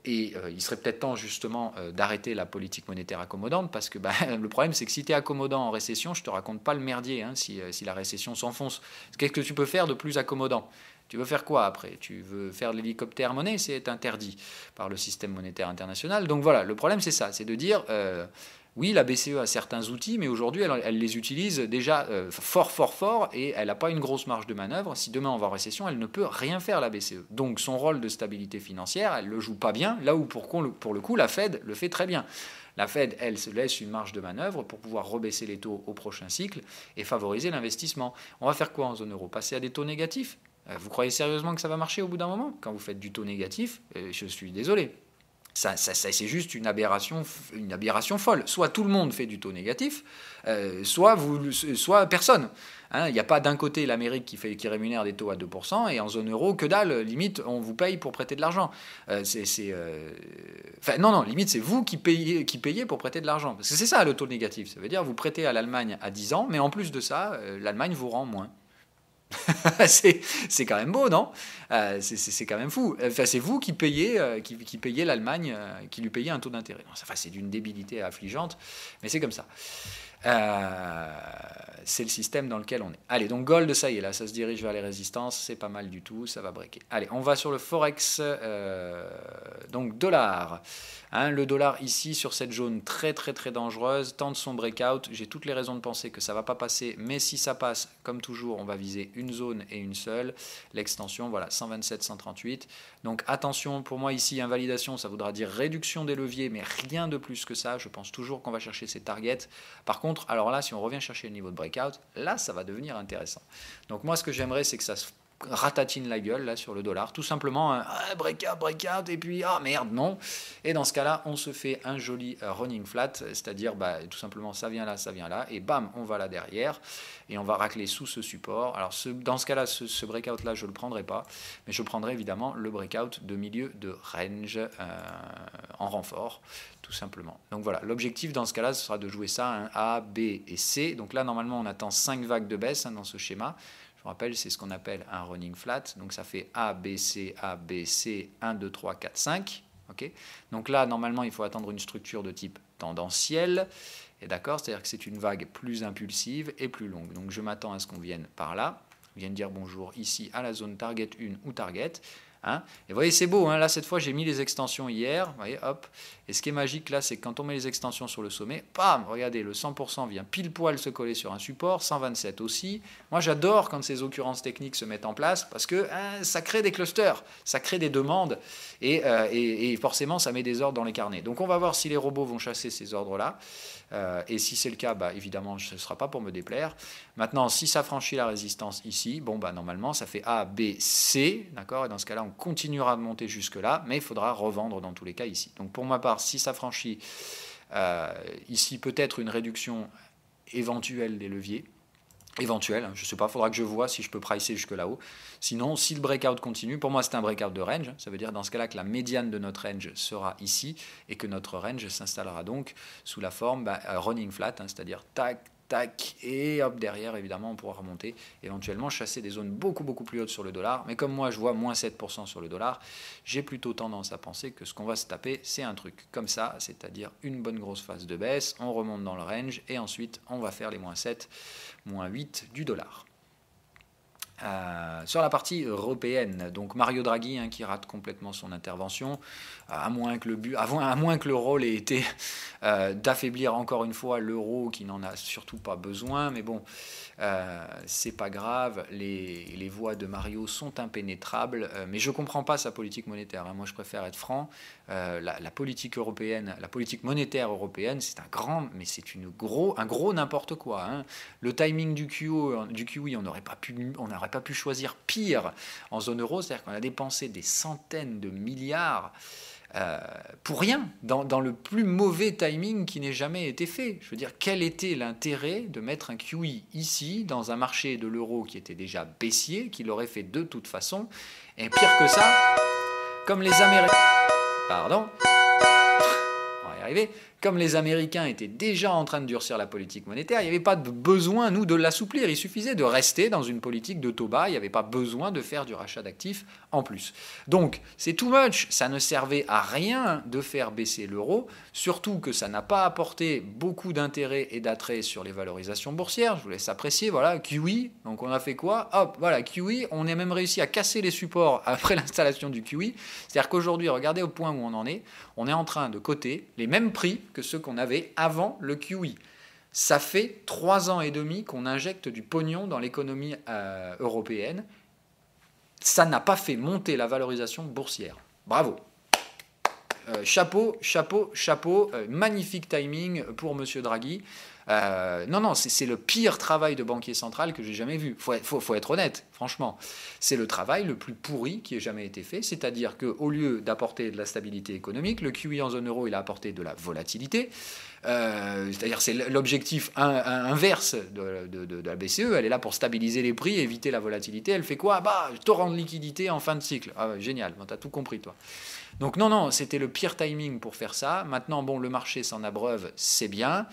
Speaker 1: il serait peut-être temps, justement, d'arrêter la politique monétaire accommodante, parce que le problème, c'est que si tu es accommodant en récession, je te raconte pas le merdier, si la récession s'enfonce. Qu'est-ce que tu peux faire de plus accommodant ? Tu veux faire quoi après? Tu veux faire de l'hélicoptère monnaie? C'est interdit par le système monétaire international. Donc voilà, le problème c'est ça, c'est de dire, oui, la BCE a certains outils, mais aujourd'hui elle les utilise déjà fort, et elle n'a pas une grosse marge de manœuvre. Si demain on va en récession, elle ne peut rien faire, la BCE. Donc son rôle de stabilité financière, elle ne le joue pas bien, là où pour le coup la Fed le fait très bien. La Fed, elle, se laisse une marge de manœuvre pour pouvoir rebaisser les taux au prochain cycle et favoriser l'investissement. On va faire quoi en zone euro? Passer à des taux négatifs? Vous croyez sérieusement que ça va marcher au bout d'un moment? Quand vous faites du taux négatif, je suis désolé. C'est juste une aberration folle. Soit tout le monde fait du taux négatif, soit personne. Il n'y a pas d'un côté l'Amérique qui rémunère des taux à 2%, et en zone euro, que dalle, limite, on vous paye pour prêter de l'argent. Non, limite, c'est vous qui payez pour prêter de l'argent. Parce que c'est ça le taux négatif. Ça veut dire vous prêtez à l'Allemagne à 10 ans, mais en plus de ça, l'Allemagne vous rend moins. c'est quand même beau, non? C'est quand même fou. Enfin, c'est vous qui payez l'Allemagne, qui lui payez un taux d'intérêt. Enfin, c'est d'une débilité affligeante, mais c'est comme ça. C'est le système dans lequel on est. Allez, donc gold, ça y est, là, ça se dirige vers les résistances, c'est pas mal du tout, ça va breaker. Allez, on va sur le forex, donc dollar. Le dollar ici sur cette zone très très très dangereuse, tente son breakout. J'ai toutes les raisons de penser que ça va pas passer, mais si ça passe, comme toujours, on va viser une zone et une seule. L'extension, voilà, 127, 138. Donc attention, pour moi ici, invalidation, ça voudra dire réduction des leviers, mais rien de plus que ça. Je pense toujours qu'on va chercher ces targets. Par contre, alors là, si on revient chercher le niveau de breakout, là, ça va devenir intéressant. Donc moi, ce que j'aimerais, c'est que ça se ratatine la gueule là sur le dollar, tout simplement breakout, et puis merde, non. Et dans ce cas-là, on se fait un joli running flat, c'est-à-dire tout simplement ça vient là, et bam, on va là derrière, et on va racler sous ce support. Alors dans ce cas-là, ce breakout là, je ne le prendrai pas, mais je prendrai évidemment le breakout de milieu de range en renfort, tout simplement. Donc voilà, l'objectif dans ce cas-là, ce sera de jouer ça, A, B et C. Donc là, normalement, on attend 5 vagues de baisse dans ce schéma. Je vous rappelle, c'est ce qu'on appelle un running flat. Donc ça fait A, B, C, 1, 2, 3, 4, 5. Okay, donc là, normalement, il faut attendre une structure de type tendanciel. Et d'accord, c'est-à-dire que c'est une vague plus impulsive et plus longue. Donc je m'attends à ce qu'on vienne par là. On vient de dire bonjour ici à la zone target 1 ou target. Et vous voyez, c'est beau, là cette fois j'ai mis les extensions hier, vous voyez, hop, et ce qui est magique là, c'est que quand on met les extensions sur le sommet, bam, regardez, le 100% vient pile poil se coller sur un support, 127 aussi. Moi j'adore quand ces occurrences techniques se mettent en place, parce que ça crée des clusters, ça crée des demandes, et forcément ça met des ordres dans les carnets. Donc on va voir si les robots vont chasser ces ordres-là, et si c'est le cas, évidemment ce ne sera pas pour me déplaire. Maintenant, si ça franchit la résistance ici, normalement ça fait A, B, C, d'accord, et dans ce cas-là on continuera de monter jusque-là, mais il faudra revendre dans tous les cas ici. Donc pour ma part, si ça franchit ici peut-être une réduction éventuelle des leviers, éventuelle, je ne sais pas, il faudra que je vois si je peux pricer jusque là-haut. Sinon, si le breakout continue, pour moi c'est un breakout de range, ça veut dire dans ce cas-là que la médiane de notre range sera ici, et que notre range s'installera donc sous la forme running flat, c'est-à-dire tac, tac, et hop, derrière, évidemment, on pourra remonter, éventuellement chasser des zones beaucoup, beaucoup plus hautes sur le dollar. Mais comme moi, je vois moins 7% sur le dollar, j'ai plutôt tendance à penser que ce qu'on va se taper, c'est un truc comme ça, c'est-à-dire une bonne grosse phase de baisse, on remonte dans le range, et ensuite, on va faire les moins 7, moins 8 du dollar. Sur la partie européenne, donc Mario Draghi qui rate complètement son intervention, à moins que le rôle ait été d'affaiblir encore une fois l'euro qui n'en a surtout pas besoin, mais bon, c'est pas grave, les voies de Mario sont impénétrables, mais je comprends pas sa politique monétaire, moi je préfère être franc, la politique européenne, la politique monétaire européenne, c'est un gros n'importe quoi, Le timing du QE, on n'aurait pas pu choisir pire en zone euro, c'est-à-dire qu'on a dépensé des centaines de milliards pour rien, dans le plus mauvais timing qui n'ait jamais été fait. Je veux dire, quel était l'intérêt de mettre un QE ici, dans un marché de l'euro qui était déjà baissier, qui l'aurait fait de toute façon, et pire que ça, comme les Américains... Pardon, on va y arriver. Comme les Américains étaient déjà en train de durcir la politique monétaire, il n'y avait pas de besoin, de l'assouplir. Il suffisait de rester dans une politique de taux bas. Il n'y avait pas besoin de faire du rachat d'actifs en plus. Donc, c'est too much. Ça ne servait à rien de faire baisser l'euro, surtout que ça n'a pas apporté beaucoup d'intérêt et d'attrait sur les valorisations boursières. Je vous laisse apprécier. Voilà, QE. Donc, on a fait quoi? Hop, voilà, QE. On a même réussi à casser les supports après l'installation du QE. C'est-à-dire qu'aujourd'hui, regardez au point où on en est. On est en train de coter les mêmes prix que ceux qu'on avait avant le QE. Ça fait 3 ans et demi qu'on injecte du pognon dans l'économie européenne. Ça n'a pas fait monter la valorisation boursière. Bravo. Chapeau, magnifique timing pour Monsieur Draghi. Non, non, c'est le pire travail de banquier central que j'ai jamais vu. Faut être honnête, franchement. C'est le travail le plus pourri qui ait jamais été fait, c'est-à-dire qu'au lieu d'apporter de la stabilité économique, le QE en zone euro, il a apporté de la volatilité. C'est-à-dire c'est l'objectif inverse de la BCE, elle est là pour stabiliser les prix, éviter la volatilité, elle fait quoi? Torrent de liquidité en fin de cycle. Ah, génial, bon, t'as tout compris toi. Donc non, non, c'était le pire timing pour faire ça. Maintenant, bon, le marché s'en abreuve, c'est bien,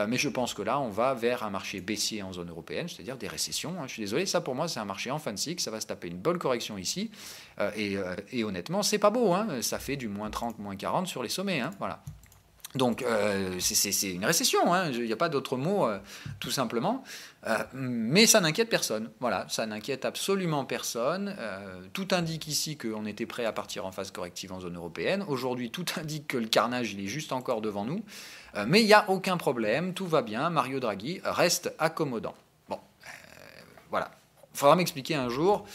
Speaker 1: mais je pense que là, on va vers un marché baissier en zone européenne, c'est-à-dire des récessions. Je suis désolé, ça pour moi, c'est un marché en fin de cycle, ça va se taper une bonne correction ici, et honnêtement, c'est pas beau, hein. Ça fait du moins 30, moins 40 sur les sommets, hein, voilà. Donc c'est une récession, hein. Il n'y a pas d'autre mot, tout simplement. Mais ça n'inquiète personne. Voilà, ça n'inquiète absolument personne. Tout indique ici qu'on était prêt à partir en phase corrective en zone européenne. Aujourd'hui, tout indique que le carnage, il est juste encore devant nous. Mais il n'y a aucun problème, tout va bien. Mario Draghi reste accommodant. Bon, voilà. Il faudra m'expliquer un jour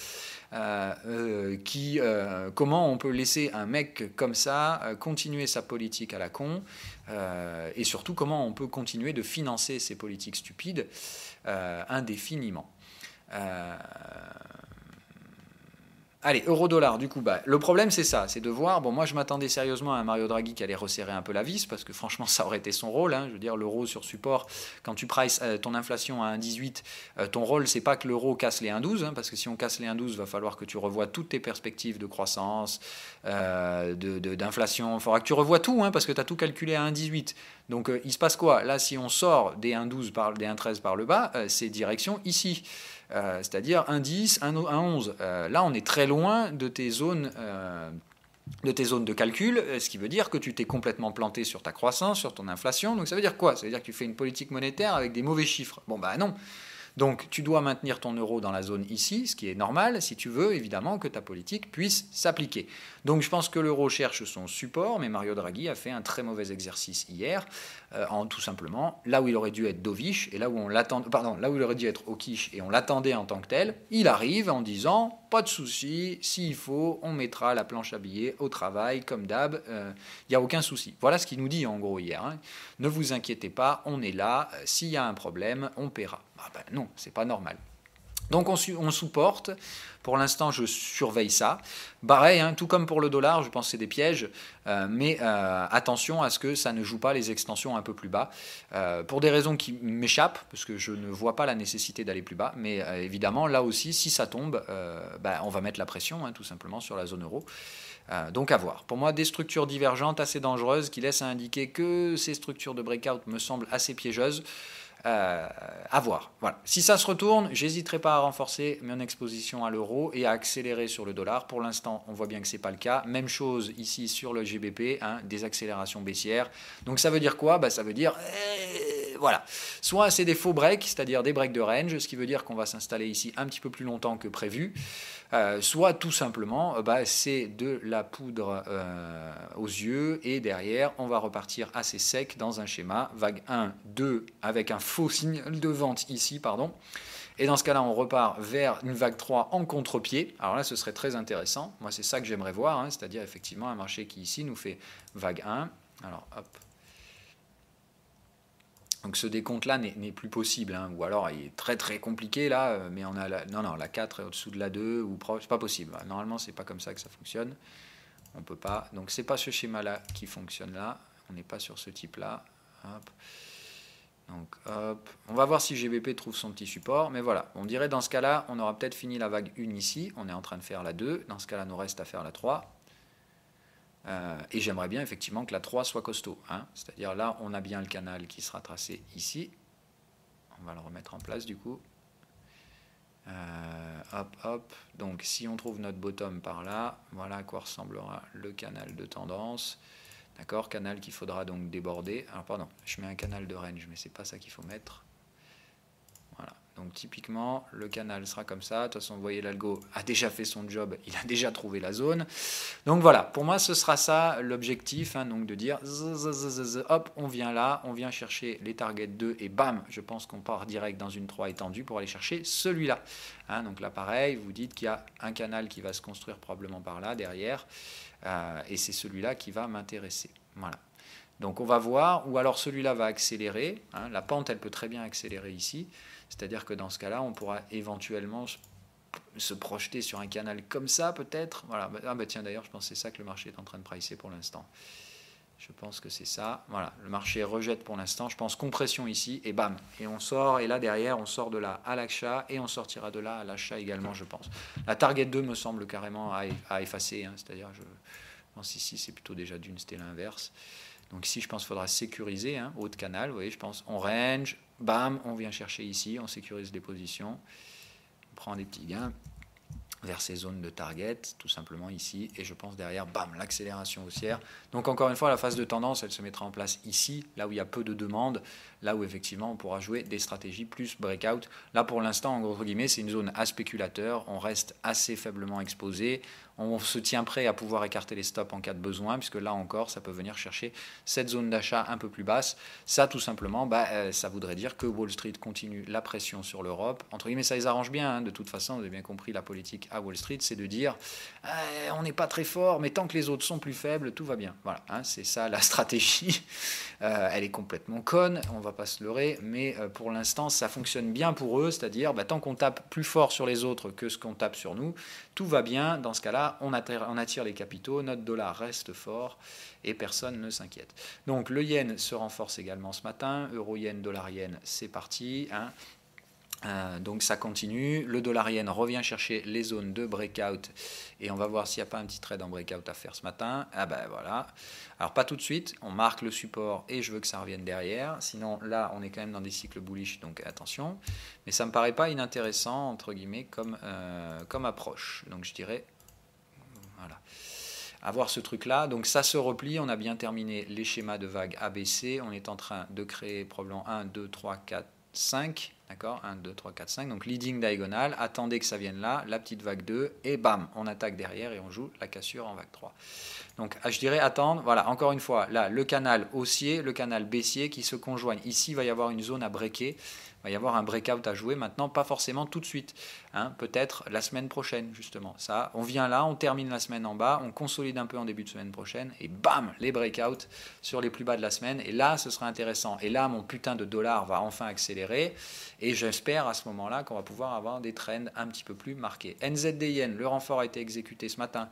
Speaker 1: comment on peut laisser un mec comme ça continuer sa politique à la con, et surtout comment on peut continuer de financer ces politiques stupides indéfiniment. Allez, euro-dollar, du coup, le problème c'est ça, c'est de voir, bon moi je m'attendais sérieusement à un Mario Draghi qui allait resserrer un peu la vis, parce que franchement ça aurait été son rôle, hein. Je veux dire, l'euro sur support, quand tu prices ton inflation à 1,18, ton rôle c'est pas que l'euro casse les 1,12, hein, parce que si on casse les 1,12, il va falloir que tu revoies toutes tes perspectives de croissance, d'inflation, il faudra que tu revoies tout, hein, parce que tu as tout calculé à 1,18. Donc il se passe quoi? Là, si on sort des 1,12 des 1,13 par le bas, c'est direction ici. C'est-à-dire 1,10, 1,11. Là, on est très loin de tes zones de calcul, ce qui veut dire que tu t'es complètement planté sur ta croissance, sur ton inflation. Donc ça veut dire quoi? Ça veut dire que tu fais une politique monétaire avec des mauvais chiffres. Bon, non. Donc tu dois maintenir ton euro dans la zone ici, ce qui est normal, si tu veux évidemment que ta politique puisse s'appliquer. Donc je pense que l'euro cherche son support, mais Mario Draghi a fait un très mauvais exercice hier, en tout simplement, là où il aurait dû être dovish, et là où là où il aurait dû être au quiche, et on l'attendait en tant que tel, il arrive en disant, pas de souci, s'il faut, on mettra la planche à billets au travail, comme d'hab, il n'y a aucun souci. Voilà ce qu'il nous dit en gros hier, hein. Ne vous inquiétez pas, on est là, s'il y a un problème, on paiera. Non, c'est pas normal. Donc on supporte. Pour l'instant, je surveille ça. Pareil, hein, tout comme pour le dollar, je pense que c'est des pièges, mais attention à ce que ça ne joue pas les extensions un peu plus bas, pour des raisons qui m'échappent, parce que je ne vois pas la nécessité d'aller plus bas, mais évidemment, là aussi, si ça tombe, on va mettre la pression, hein, tout simplement, sur la zone euro. Donc à voir. Pour moi, des structures divergentes assez dangereuses qui laissent à indiquer que ces structures de breakout me semblent assez piégeuses. À voir. Voilà. Si ça se retourne, j'hésiterai pas à renforcer mon exposition à l'euro et à accélérer sur le dollar. Pour l'instant, on voit bien que c'est pas le cas. Même chose ici sur le GBP, hein, des accélérations baissières. Donc ça veut dire quoi? Ça veut dire voilà. Soit c'est des faux breaks, c'est-à-dire des breaks de range, ce qui veut dire qu'on va s'installer ici un petit peu plus longtemps que prévu. Soit tout simplement, c'est de la poudre aux yeux, et derrière, on va repartir assez sec dans un schéma vague 1, 2, avec un faux signal de vente ici, pardon. Et dans ce cas-là, on repart vers une vague 3 en contre-pied. Alors là, ce serait très intéressant. Moi, c'est ça que j'aimerais voir, hein, c'est-à-dire effectivement un marché qui ici nous fait vague 1. Alors, hop. Donc ce décompte-là n'est plus possible, hein, ou alors il est très très compliqué là, mais on a la 4 est au-dessous de la 2, ou c'est pas possible. Normalement, c'est pas comme ça que ça fonctionne. On peut pas. Donc c'est pas ce schéma-là qui fonctionne là. On n'est pas sur ce type-là. Hop. Donc hop. On va voir si GBP trouve son petit support, mais voilà. On dirait dans ce cas-là, on aura peut-être fini la vague 1 ici. On est en train de faire la 2. Dans ce cas-là, nous reste à faire la 3. Et j'aimerais bien effectivement que la 3 soit costaud, hein. C'est-à-dire là, on a bien le canal qui sera tracé ici. On va le remettre en place du coup. Hop, hop. Donc si on trouve notre bottom par là, voilà à quoi ressemblera le canal de tendance. D'accord, canal qu'il faudra donc déborder. Alors pardon, je mets un canal de range, mais c'est pas ça qu'il faut mettre. Voilà. Donc typiquement, le canal sera comme ça. De toute façon, vous voyez, l'algo a déjà fait son job, il a déjà trouvé la zone. Donc voilà, pour moi, ce sera ça l'objectif, hein, donc de dire, hop, on vient là, on vient chercher les targets 2, et bam, je pense qu'on part direct dans une 3 étendue pour aller chercher celui-là. Hein, donc là, pareil, vous dites qu'il y a un canal qui va se construire probablement par là, derrière, et c'est celui-là qui va m'intéresser. Voilà. Donc on va voir, ou alors celui-là va accélérer, hein, la pente elle peut très bien accélérer ici, c'est-à-dire que dans ce cas-là on pourra éventuellement se projeter sur un canal comme ça peut-être. Voilà. Ah bah tiens d'ailleurs je pense que c'est ça que le marché est en train de pricer pour l'instant. Je pense que c'est ça. Voilà, le marché rejette pour l'instant. Je pense compression ici et bam. Et on sort. Et là derrière, on sort de là à l'achat et on sortira de là à l'achat également, je pense. La target 2 me semble carrément à effacer. Hein, c'est-à-dire, je pense ici, c'est plutôt déjà d'une, c'était l'inverse. Donc ici, je pense qu'il faudra sécuriser. Hein, haut de canal, vous voyez, je pense. On range, bam, on vient chercher ici, on sécurise les positions. On prend des petits gains vers ces zones de target, tout simplement ici, et je pense derrière, bam, l'accélération haussière. Donc encore une fois, la phase de tendance, elle se mettra en place ici, là où il y a peu de demandes, là où effectivement on pourra jouer des stratégies plus breakout. Là pour l'instant, en gros guillemets, c'est une zone à spéculateurs, on reste assez faiblement exposé, on se tient prêt à pouvoir écarter les stops en cas de besoin, puisque là encore, ça peut venir chercher cette zone d'achat un peu plus basse. Ça, tout simplement, ça voudrait dire que Wall Street continue la pression sur l'Europe. Entre guillemets, ça les arrange bien, hein, de toute façon, vous avez bien compris, la politique à Wall Street, c'est de dire on n'est pas très fort, mais tant que les autres sont plus faibles, tout va bien. Voilà, hein, c'est ça la stratégie. Elle est complètement conne, on ne va pas se leurrer, mais pour l'instant, ça fonctionne bien pour eux, c'est-à-dire tant qu'on tape plus fort sur les autres que ce qu'on tape sur nous, tout va bien. Dans ce cas-là, on attire les capitaux, notre dollar reste fort et personne ne s'inquiète. Donc le yen se renforce également ce matin, euro-yen, dollar-yen, c'est parti. Hein. Donc ça continue, le dollar yen revient chercher les zones de breakout et on va voir s'il n'y a pas un petit trade en breakout à faire ce matin. Ah ben voilà, alors pas tout de suite, on marque le support et je veux que ça revienne derrière, sinon là on est quand même dans des cycles bullish, donc attention, mais ça me paraît pas inintéressant entre guillemets comme approche, donc je dirais voilà, avoir ce truc là. Donc ça se replie, on a bien terminé les schémas de vague ABC, on est en train de créer probablement 1, 2, 3, 4, 5, d'accord, 1, 2, 3, 4, 5, donc leading diagonale, attendez que ça vienne là, la petite vague 2, et bam, on attaque derrière et on joue la cassure en vague 3. Donc je dirais attendre, voilà, encore une fois, là, le canal haussier, le canal baissier qui se conjoignent. Ici, il va y avoir une zone à breaker, il va y avoir un breakout à jouer maintenant, pas forcément tout de suite, hein, peut-être la semaine prochaine, justement. Ça, on vient là, on termine la semaine en bas, on consolide un peu en début de semaine prochaine, et bam, les breakouts sur les plus bas de la semaine, et là, ce sera intéressant. Et là, mon putain de dollar va enfin accélérer, et j'espère à ce moment-là qu'on va pouvoir avoir des trends un petit peu plus marqués. NZD Yen, le renfort a été exécuté ce matin,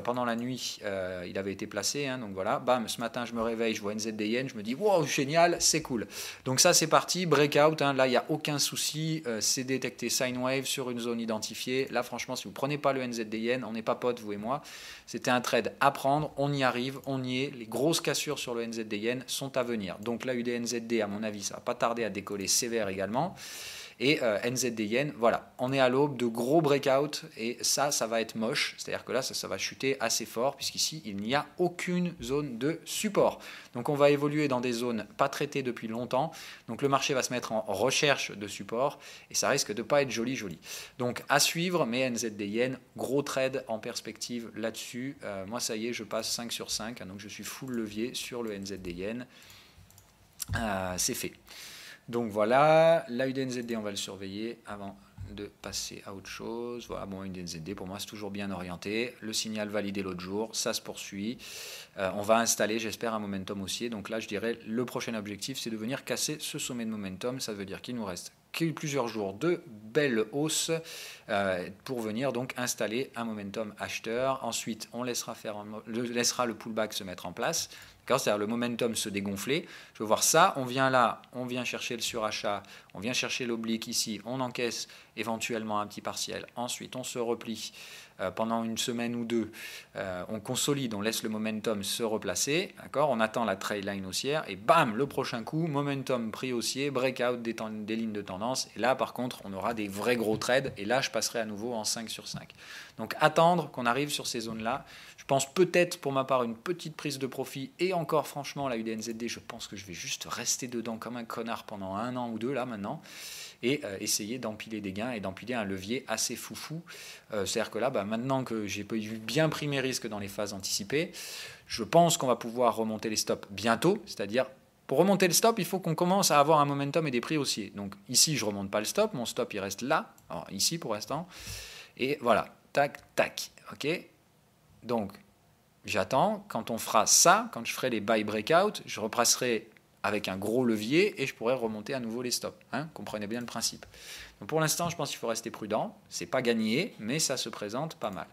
Speaker 1: pendant la nuit, il avait été placé, hein, donc voilà, bam, ce matin je me réveille, je vois NZD Yen, je me dis wow, génial, c'est cool. Donc ça c'est parti, breakout, hein, là il n'y a aucun souci, c'est détecté sine wave sur une zone identifiée. Là franchement, si vous ne prenez pas le NZD Yen, on n'est pas potes, vous et moi, c'était un trade à prendre, on y arrive, on y est, les grosses cassures sur le NZD Yen sont à venir. Donc là UDNZD, à mon avis, ça ne va pas tarder à décoller sévère également. Et NZD Yen, voilà, on est à l'aube de gros breakouts et ça va être moche, c'est-à-dire que là, ça va chuter assez fort puisqu'ici, il n'y a aucune zone de support. Donc on va évoluer dans des zones pas traitées depuis longtemps, donc le marché va se mettre en recherche de support et ça risque de ne pas être joli. Donc à suivre, mais NZD Yen, gros trade en perspective là-dessus. Moi, ça y est, je passe 5 sur 5, hein, donc je suis full levier sur le NZD Yen. C'est fait. Donc voilà, la UDNZD, on va le surveiller avant de passer à autre chose. Voilà, bon, UDNZD, pour moi, c'est toujours bien orienté. Le signal validé l'autre jour, ça se poursuit. On va installer, j'espère, un momentum haussier. Donc là, je dirais, le prochain objectif, c'est de venir casser ce sommet de momentum. Ça veut dire qu'il nous reste plusieurs jours de belles hausses pour venir donc installer un momentum acheteur. Ensuite, on laissera le pullback se mettre en place. C'est-à-dire le momentum se dégonfler. Je veux voir ça, on vient là, on vient chercher le surachat, on vient chercher l'oblique ici, on encaisse éventuellement un petit partiel. Ensuite, on se replie pendant une semaine ou deux, on consolide, on laisse le momentum se replacer, d'accord, on attend la trail line haussière et bam, le prochain coup, momentum prix haussier, breakout des lignes de tendance. Et là, par contre, on aura des vrais gros trades et là, je passerai à nouveau en 5 sur 5. Donc, attendre qu'on arrive sur ces zones-là. Je pense peut-être pour ma part une petite prise de profit et encore franchement la UDNZD, je pense que je vais juste rester dedans comme un connard pendant 1 an ou 2 là maintenant et essayer d'empiler des gains et d'empiler un levier assez foufou. C'est-à-dire que là, maintenant que j'ai bien pris mes risques dans les phases anticipées, je pense qu'on va pouvoir remonter les stops bientôt, c'est-à-dire pour remonter le stop, il faut qu'on commence à avoir un momentum et des prix haussiers. Donc ici, je ne remonte pas le stop, mon stop il reste là, alors, ici pour l'instant, et voilà, tac, tac, ok. Donc, J'attends, quand on fera ça, quand je ferai les buy breakout, je repasserai avec un gros levier et je pourrai remonter à nouveau les stops. Comprenez bien le principe. Donc pour l'instant, je pense qu'il faut rester prudent. C'est pas gagné, mais ça se présente pas mal.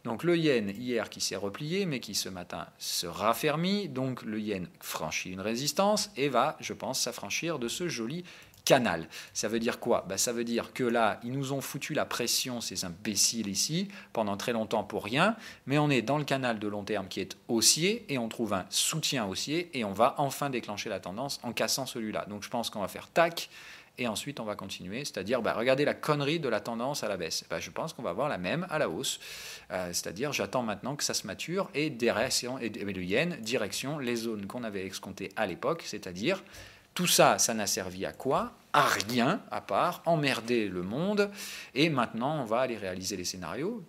Speaker 1: Donc le yen hier qui s'est replié, mais qui ce matin se raffermit. Donc le yen franchit une résistance et va, je pense, s'affranchir de ce joli canal. Ça veut dire quoi? Ça veut dire que là, ils nous ont foutu la pression, ces imbéciles ici, pendant très longtemps pour rien, mais on est dans le canal de long terme qui est haussier, et on trouve un soutien haussier, et on va enfin déclencher la tendance en cassant celui-là. Donc je pense qu'on va faire tac, et ensuite on va continuer, c'est-à-dire, regardez la connerie de la tendance à la baisse. Je pense qu'on va avoir la même à la hausse, c'est-à-dire j'attends maintenant que ça se mature, et le yen, direction les zones qu'on avait escomptées à l'époque, c'est-à-dire... Tout ça, ça n'a servi à quoi? À rien, à part emmerder le monde. Et maintenant, on va aller réaliser les scénarios.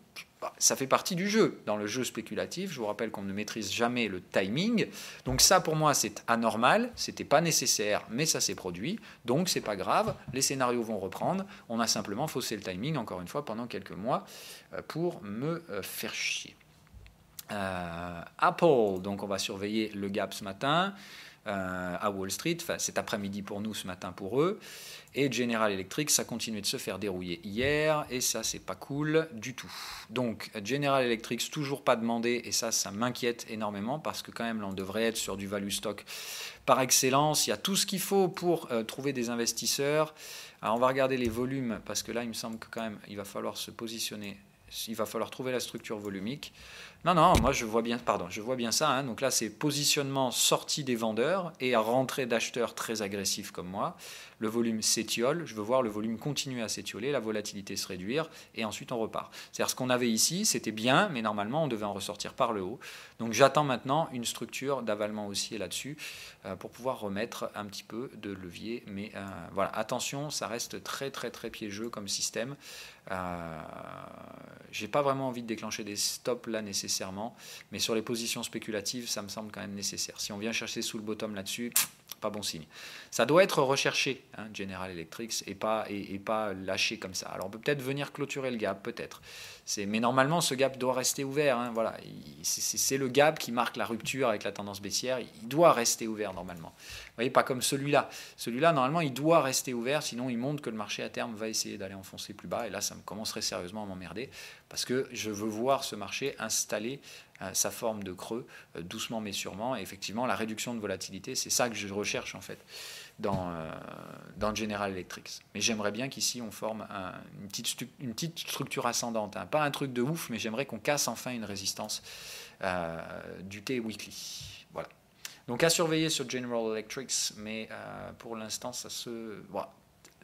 Speaker 1: Ça fait partie du jeu. Dans le jeu spéculatif, je vous rappelle qu'on ne maîtrise jamais le timing. Donc ça, pour moi, c'est anormal. C'était pas nécessaire, mais ça s'est produit. Donc c'est pas grave. Les scénarios vont reprendre. On a simplement faussé le timing, encore une fois, pendant quelques mois, pour me faire chier. Apple, donc on va surveiller le gap ce matin. À Wall Street, cet après-midi pour nous, ce matin pour eux. Et General Electric, ça continue de se faire dérouiller hier, et ça, c'est pas cool du tout. Donc, General Electric, toujours pas demandé, et ça m'inquiète énormément, parce que quand même, là, on devrait être sur du value stock par excellence. Il y a tout ce qu'il faut pour trouver des investisseurs. Alors, on va regarder les volumes, parce que là, il me semble que quand même, il va falloir se positionner. Il va falloir trouver la structure volumique. Non, moi je vois bien ça. Donc là, c'est positionnement sortie des vendeurs et rentrée d'acheteurs très agressifs comme moi. Le volume s'étiole, je veux voir le volume continuer à s'étioler, la volatilité se réduire, et ensuite on repart. C'est-à-dire ce qu'on avait ici, c'était bien, mais normalement on devait en ressortir par le haut. Donc j'attends maintenant une structure d'avalement haussier là-dessus pour pouvoir remettre un petit peu de levier. Mais voilà, attention, ça reste très très très piégeux comme système. J'ai pas vraiment envie de déclencher des stops là nécessairement, mais sur les positions spéculatives, ça me semble quand même nécessaire. Si on vient chercher sous le bottom là-dessus, pas bon signe. Ça doit être recherché, General Electric, et pas lâché comme ça. Alors on peut peut-être venir clôturer le gap, peut-être. Mais normalement, ce gap doit rester ouvert. Voilà. C'est le gap qui marque la rupture avec la tendance baissière. Il doit rester ouvert normalement. Vous voyez, pas comme celui-là. Celui-là, normalement, il doit rester ouvert, sinon il montre que le marché à terme va essayer d'aller enfoncer plus bas. Et là, ça me commencerait sérieusement à m'emmerder, parce que je veux voir ce marché installer sa forme de creux, doucement mais sûrement. Et effectivement, la réduction de volatilité, c'est ça que je recherche en fait dans General Electric. Mais j'aimerais bien qu'ici on forme une petite structure ascendante, pas un truc de ouf, mais j'aimerais qu'on casse enfin une résistance du T-Weekly. Voilà. Donc à surveiller sur General Electric, mais pour l'instant, voilà.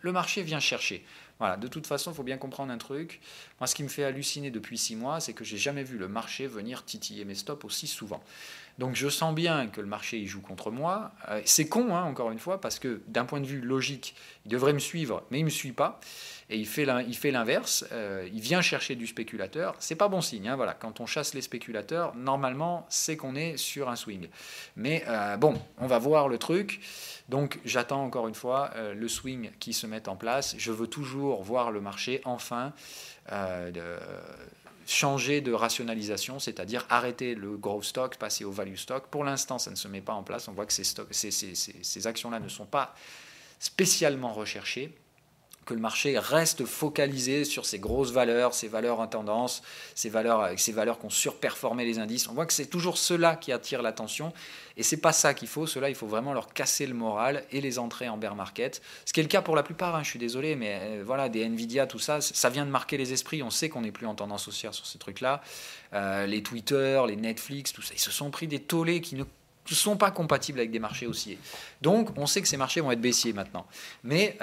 Speaker 1: Le marché vient chercher. Voilà, de toute façon, il faut bien comprendre un truc. Moi, ce qui me fait halluciner depuis 6 mois, c'est que j'ai jamais vu le marché venir titiller mes stops aussi souvent. Donc je sens bien que le marché il joue contre moi. C'est con, encore une fois, parce que d'un point de vue logique, il devrait me suivre, mais il ne me suit pas. Et il fait l'inverse. Il vient chercher du spéculateur. C'est pas bon signe. Voilà. Quand on chasse les spéculateurs, normalement, c'est qu'on est sur un swing. Mais bon, on va voir le truc. Donc j'attends encore une fois le swing qui se met en place. Je veux toujours voir le marché enfin changer de rationalisation, c'est-à-dire arrêter le growth stock, passer au value stock. Pour l'instant, ça ne se met pas en place. On voit que ces actions-là ne sont pas spécialement recherchées, que le marché reste focalisé sur ces grosses valeurs, ces valeurs en tendance, ces valeurs qui ont surperformé les indices. On voit que c'est toujours cela qui attire l'attention, et c'est pas ça qu'il faut. Cela, il faut vraiment leur casser le moral et les entrer en bear market. Ce qui est le cas pour la plupart, je suis désolé, mais voilà, des Nvidia, tout ça, ça vient de marquer les esprits. On sait qu'on n'est plus en tendance haussière sur ces trucs-là. Les Twitter, les Netflix, tout ça, ils se sont pris des tollés qui ne sont pas compatibles avec des marchés haussiers. Donc, on sait que ces marchés vont être baissiers maintenant. Mais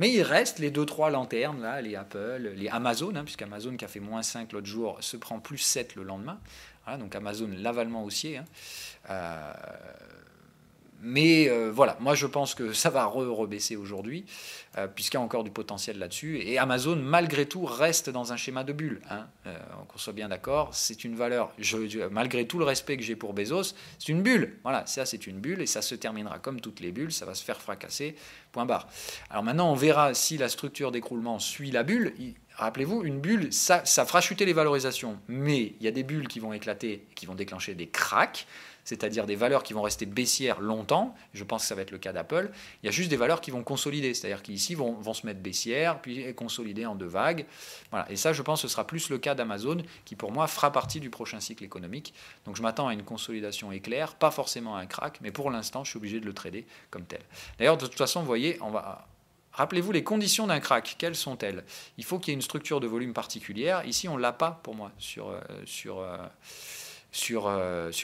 Speaker 1: il reste les 2-3 lanternes, là, les Apple, les Amazon, puisqu'Amazon qui a fait -5 l'autre jour se prend +7 le lendemain. Voilà, donc Amazon, l'avalement haussier. Mais voilà, moi je pense que ça va rebaisser aujourd'hui, puisqu'il y a encore du potentiel là-dessus. Et Amazon, malgré tout, reste dans un schéma de bulle. Qu'on soit bien d'accord, c'est une valeur, malgré tout le respect que j'ai pour Bezos, c'est une bulle. Voilà, ça c'est une bulle, et ça se terminera comme toutes les bulles, ça va se faire fracasser, point barre. Alors maintenant, on verra si la structure d'écroulement suit la bulle. rappelez-vous, une bulle, ça fera chuter les valorisations, mais il y a des bulles qui vont éclater, qui vont déclencher des cracks, c'est-à-dire des valeurs qui vont rester baissières longtemps. Je pense que ça va être le cas d'Apple. Il y a juste des valeurs qui vont consolider, c'est-à-dire qu'ici vont se mettre baissières, puis consolider en 2 vagues. Voilà. Et ça, je pense que ce sera plus le cas d'Amazon, qui pour moi fera partie du prochain cycle économique. Donc je m'attends à une consolidation éclair, pas forcément à un crack, mais pour l'instant, je suis obligé de le trader comme tel. D'ailleurs, de toute façon, vous voyez, rappelez-vous les conditions d'un crack, quelles sont-elles? Il faut qu'il y ait une structure de volume particulière. Ici, on ne l'a pas pour moi sur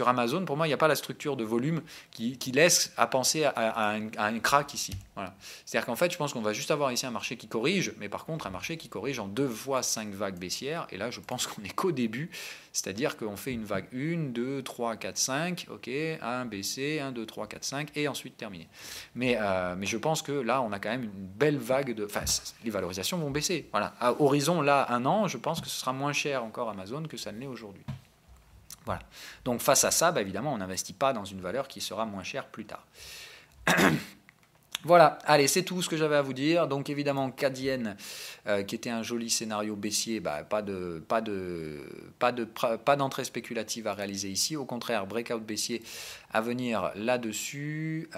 Speaker 1: Amazon. Pour moi, il n'y a pas la structure de volume qui laisse à penser à un crack ici. Voilà. C'est-à-dire qu'en fait, je pense qu'on va juste avoir ici un marché qui corrige, mais par contre, un marché qui corrige en 2 fois 5 vagues baissières. Et là, je pense qu'on n'est qu'au début. C'est-à-dire qu'on fait une vague 1, 2, 3, 4, 5, ok, 1 baissé, 1, 2, 3, 4, 5, et ensuite terminé. Mais je pense que là, on a quand même une belle vague de... Enfin, les valorisations vont baisser. Voilà. À horizon, là, 1 an, je pense que ce sera moins cher encore Amazon que ça ne l'est aujourd'hui. Voilà. Donc face à ça, évidemment, on n'investit pas dans une valeur qui sera moins chère plus tard. Voilà, allez, c'est tout ce que j'avais à vous dire. Donc évidemment, Cadienne, qui était un joli scénario baissier, pas d'entrée spéculative à réaliser ici. Au contraire, breakout baissier à venir là-dessus.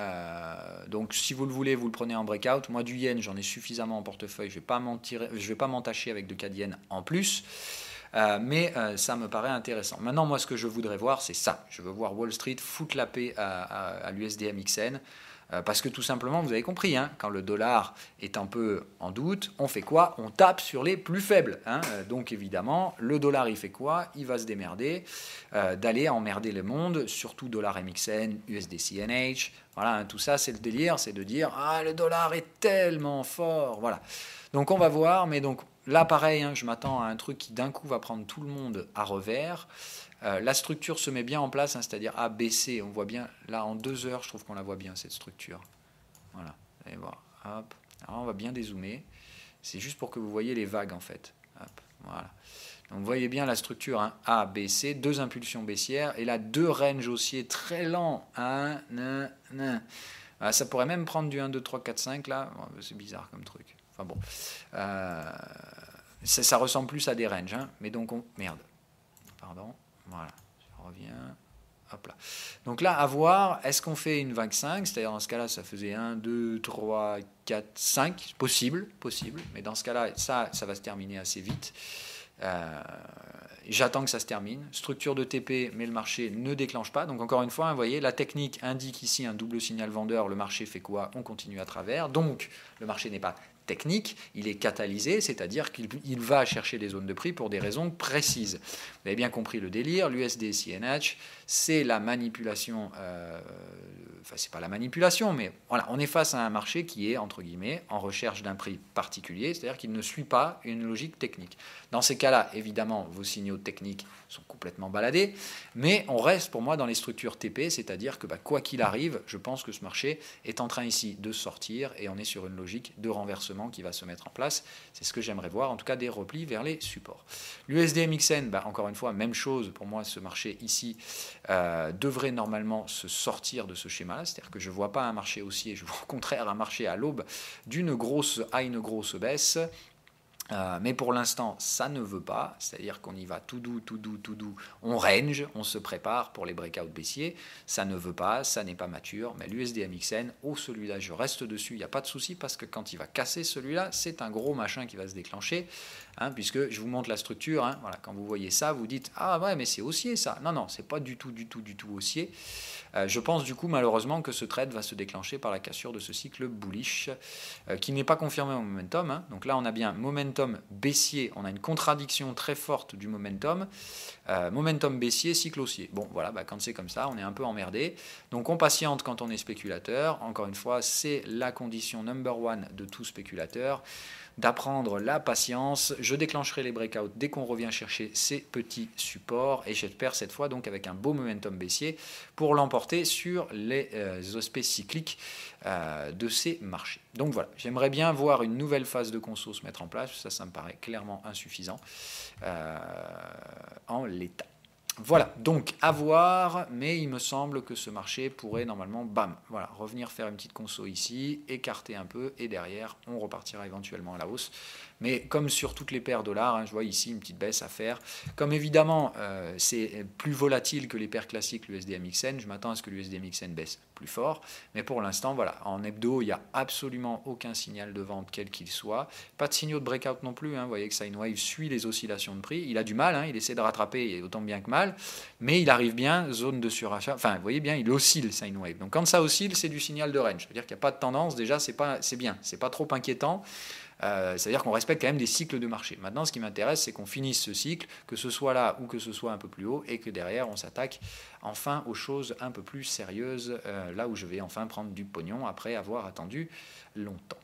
Speaker 1: Donc si vous le voulez, vous le prenez en breakout. Moi, du yen, j'en ai suffisamment en portefeuille. Je ne vais pas m'entacher avec de Cadienne en plus. Mais ça me paraît intéressant. Maintenant, moi, ce que je voudrais voir, c'est ça. Je veux voir Wall Street foutre la paix à l'USD-MXN. Parce que tout simplement, vous avez compris, quand le dollar est un peu en doute, on fait quoi? On tape sur les plus faibles. Donc évidemment, le dollar, il fait quoi? Il va se démerder d'aller emmerder le monde, surtout dollar MXN, USD-CNH. Voilà, tout ça, c'est le délire, c'est de dire « Ah, le dollar est tellement fort !» Voilà. Donc on va voir, mais donc là, pareil, je m'attends à un truc qui d'un coup va prendre tout le monde à revers. La structure se met bien en place, c'est-à-dire ABC, on voit bien, là en 2 heures, je trouve qu'on la voit bien, cette structure. Voilà, vous allez voir, hop. Alors on va bien dézoomer, c'est juste pour que vous voyez les vagues en fait. Hop, voilà. Donc vous voyez bien la structure, A, B, C, 2 impulsions baissières, et là 2 ranges haussiers très lents. Ça pourrait même prendre du 1, 2, 3, 4, 5 là, c'est bizarre comme truc. Enfin bon, ça ressemble plus à des ranges, mais donc merde, pardon. Voilà, je reviens. Hop là. Donc là, à voir, est-ce qu'on fait une vague 5? C'est-à-dire dans ce cas-là, ça faisait 1, 2, 3, 4, 5. Possible. Mais dans ce cas-là, ça va se terminer assez vite. J'attends que ça se termine. Structure de TP, mais le marché ne déclenche pas. Donc encore une fois, vous voyez, la technique indique ici un double signal vendeur. Le marché fait quoi? On continue à travers. Donc le marché n'est pas technique, il est catalysé, c'est-à-dire qu'il va chercher des zones de prix pour des raisons précises. Vous avez bien compris le délire, l'USD-CNH, c'est la manipulation, enfin c'est pas la manipulation, mais voilà, on est face à un marché qui est, entre guillemets, en recherche d'un prix particulier, c'est-à-dire qu'il ne suit pas une logique technique. Dans ces cas-là, évidemment, vos signaux techniques sont complètement baladés, mais on reste pour moi dans les structures TP, c'est-à-dire que quoi qu'il arrive, je pense que ce marché est en train ici de sortir et on est sur une logique de renversement qui va se mettre en place. C'est ce que j'aimerais voir, en tout cas des replis vers les supports. L'USD-MXN, encore une fois, même chose, pour moi ce marché ici devrait normalement se sortir de ce schéma-là, c'est-à-dire que je ne vois pas un marché haussier, je vois au contraire un marché à l'aube d'une grosse à une grosse baisse. Mais pour l'instant, ça ne veut pas, c'est-à-dire qu'on y va tout doux, on range, on se prépare pour les breakouts baissiers, ça ne veut pas, ça n'est pas mature, mais l'USD-MXN, celui-là, je reste dessus, il n'y a pas de souci, parce que quand il va casser celui-là, c'est un gros machin qui va se déclencher, puisque je vous montre la structure, voilà, quand vous voyez ça, vous dites « Ah ouais, mais c'est haussier ça !» Non, c'est pas du tout haussier. Je pense du coup malheureusement que ce trade va se déclencher par la cassure de ce cycle bullish qui n'est pas confirmé au momentum. Donc là on a bien momentum baissier, on a une contradiction très forte du momentum. Momentum baissier, cycle haussier. Bon voilà, quand c'est comme ça, on est un peu emmerdé. Donc on patiente quand on est spéculateur. Encore une fois, c'est la condition number one de tout spéculateur, d'apprendre la patience. Je déclencherai les breakouts dès qu'on revient chercher ces petits supports et j'espère cette fois donc avec un beau momentum baissier pour l'emporter sur les aspects cycliques de ces marchés. Donc voilà, j'aimerais bien voir une nouvelle phase de conso se mettre en place, ça me paraît clairement insuffisant en l'état. Voilà, donc à voir, mais il me semble que ce marché pourrait normalement, bam, voilà, revenir faire une petite conso ici, écarter un peu, et derrière, on repartira éventuellement à la hausse. Mais comme sur toutes les paires dollars, hein, je vois ici une petite baisse à faire. Comme évidemment, c'est plus volatile que les paires classiques, l'USD-MXN, je m'attends à ce que l'USD-MXN baisse plus fort. Mais pour l'instant, voilà, en hebdo, il n'y a absolument aucun signal de vente, quel qu'il soit. Pas de signaux de breakout non plus, hein. Vous voyez que Sine Wave suit les oscillations de prix. Il a du mal, hein, il essaie de rattraper autant bien que mal, mais il arrive bien, zone de surachat. Enfin, vous voyez bien, il oscille, Sine Wave. Donc quand ça oscille, c'est du signal de range. C'est-à-dire qu'il n'y a pas de tendance, déjà, c'est bien, c'est pas trop inquiétant. C'est-à-dire qu'on respecte quand même des cycles de marché. Maintenant, ce qui m'intéresse, c'est qu'on finisse ce cycle, que ce soit là ou que ce soit un peu plus haut, et que derrière, on s'attaque enfin aux choses un peu plus sérieuses, là où je vais enfin prendre du pognon après avoir attendu longtemps.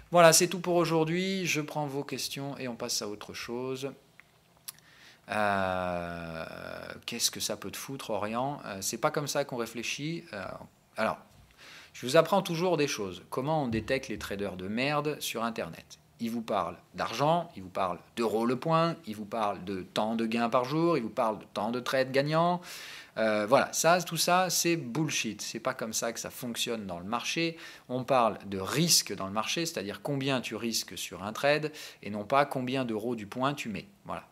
Speaker 1: Voilà, c'est tout pour aujourd'hui. Je prends vos questions et on passe à autre chose. Qu'est-ce que ça peut te foutre, Orient? C'est pas comme ça qu'on réfléchit. Alors, je vous apprends toujours des choses. Comment on détecte les traders de merde sur Internet? Ils vous parlent d'argent, ils vous parlent d'euros le point, ils vous parlent de temps de gains par jour, ils vous parlent de temps de trade gagnant. Voilà, tout ça, c'est bullshit. C'est pas comme ça que ça fonctionne dans le marché. On parle de risque dans le marché, c'est-à-dire combien tu risques sur un trade, et non pas combien d'euros du point tu mets. Voilà.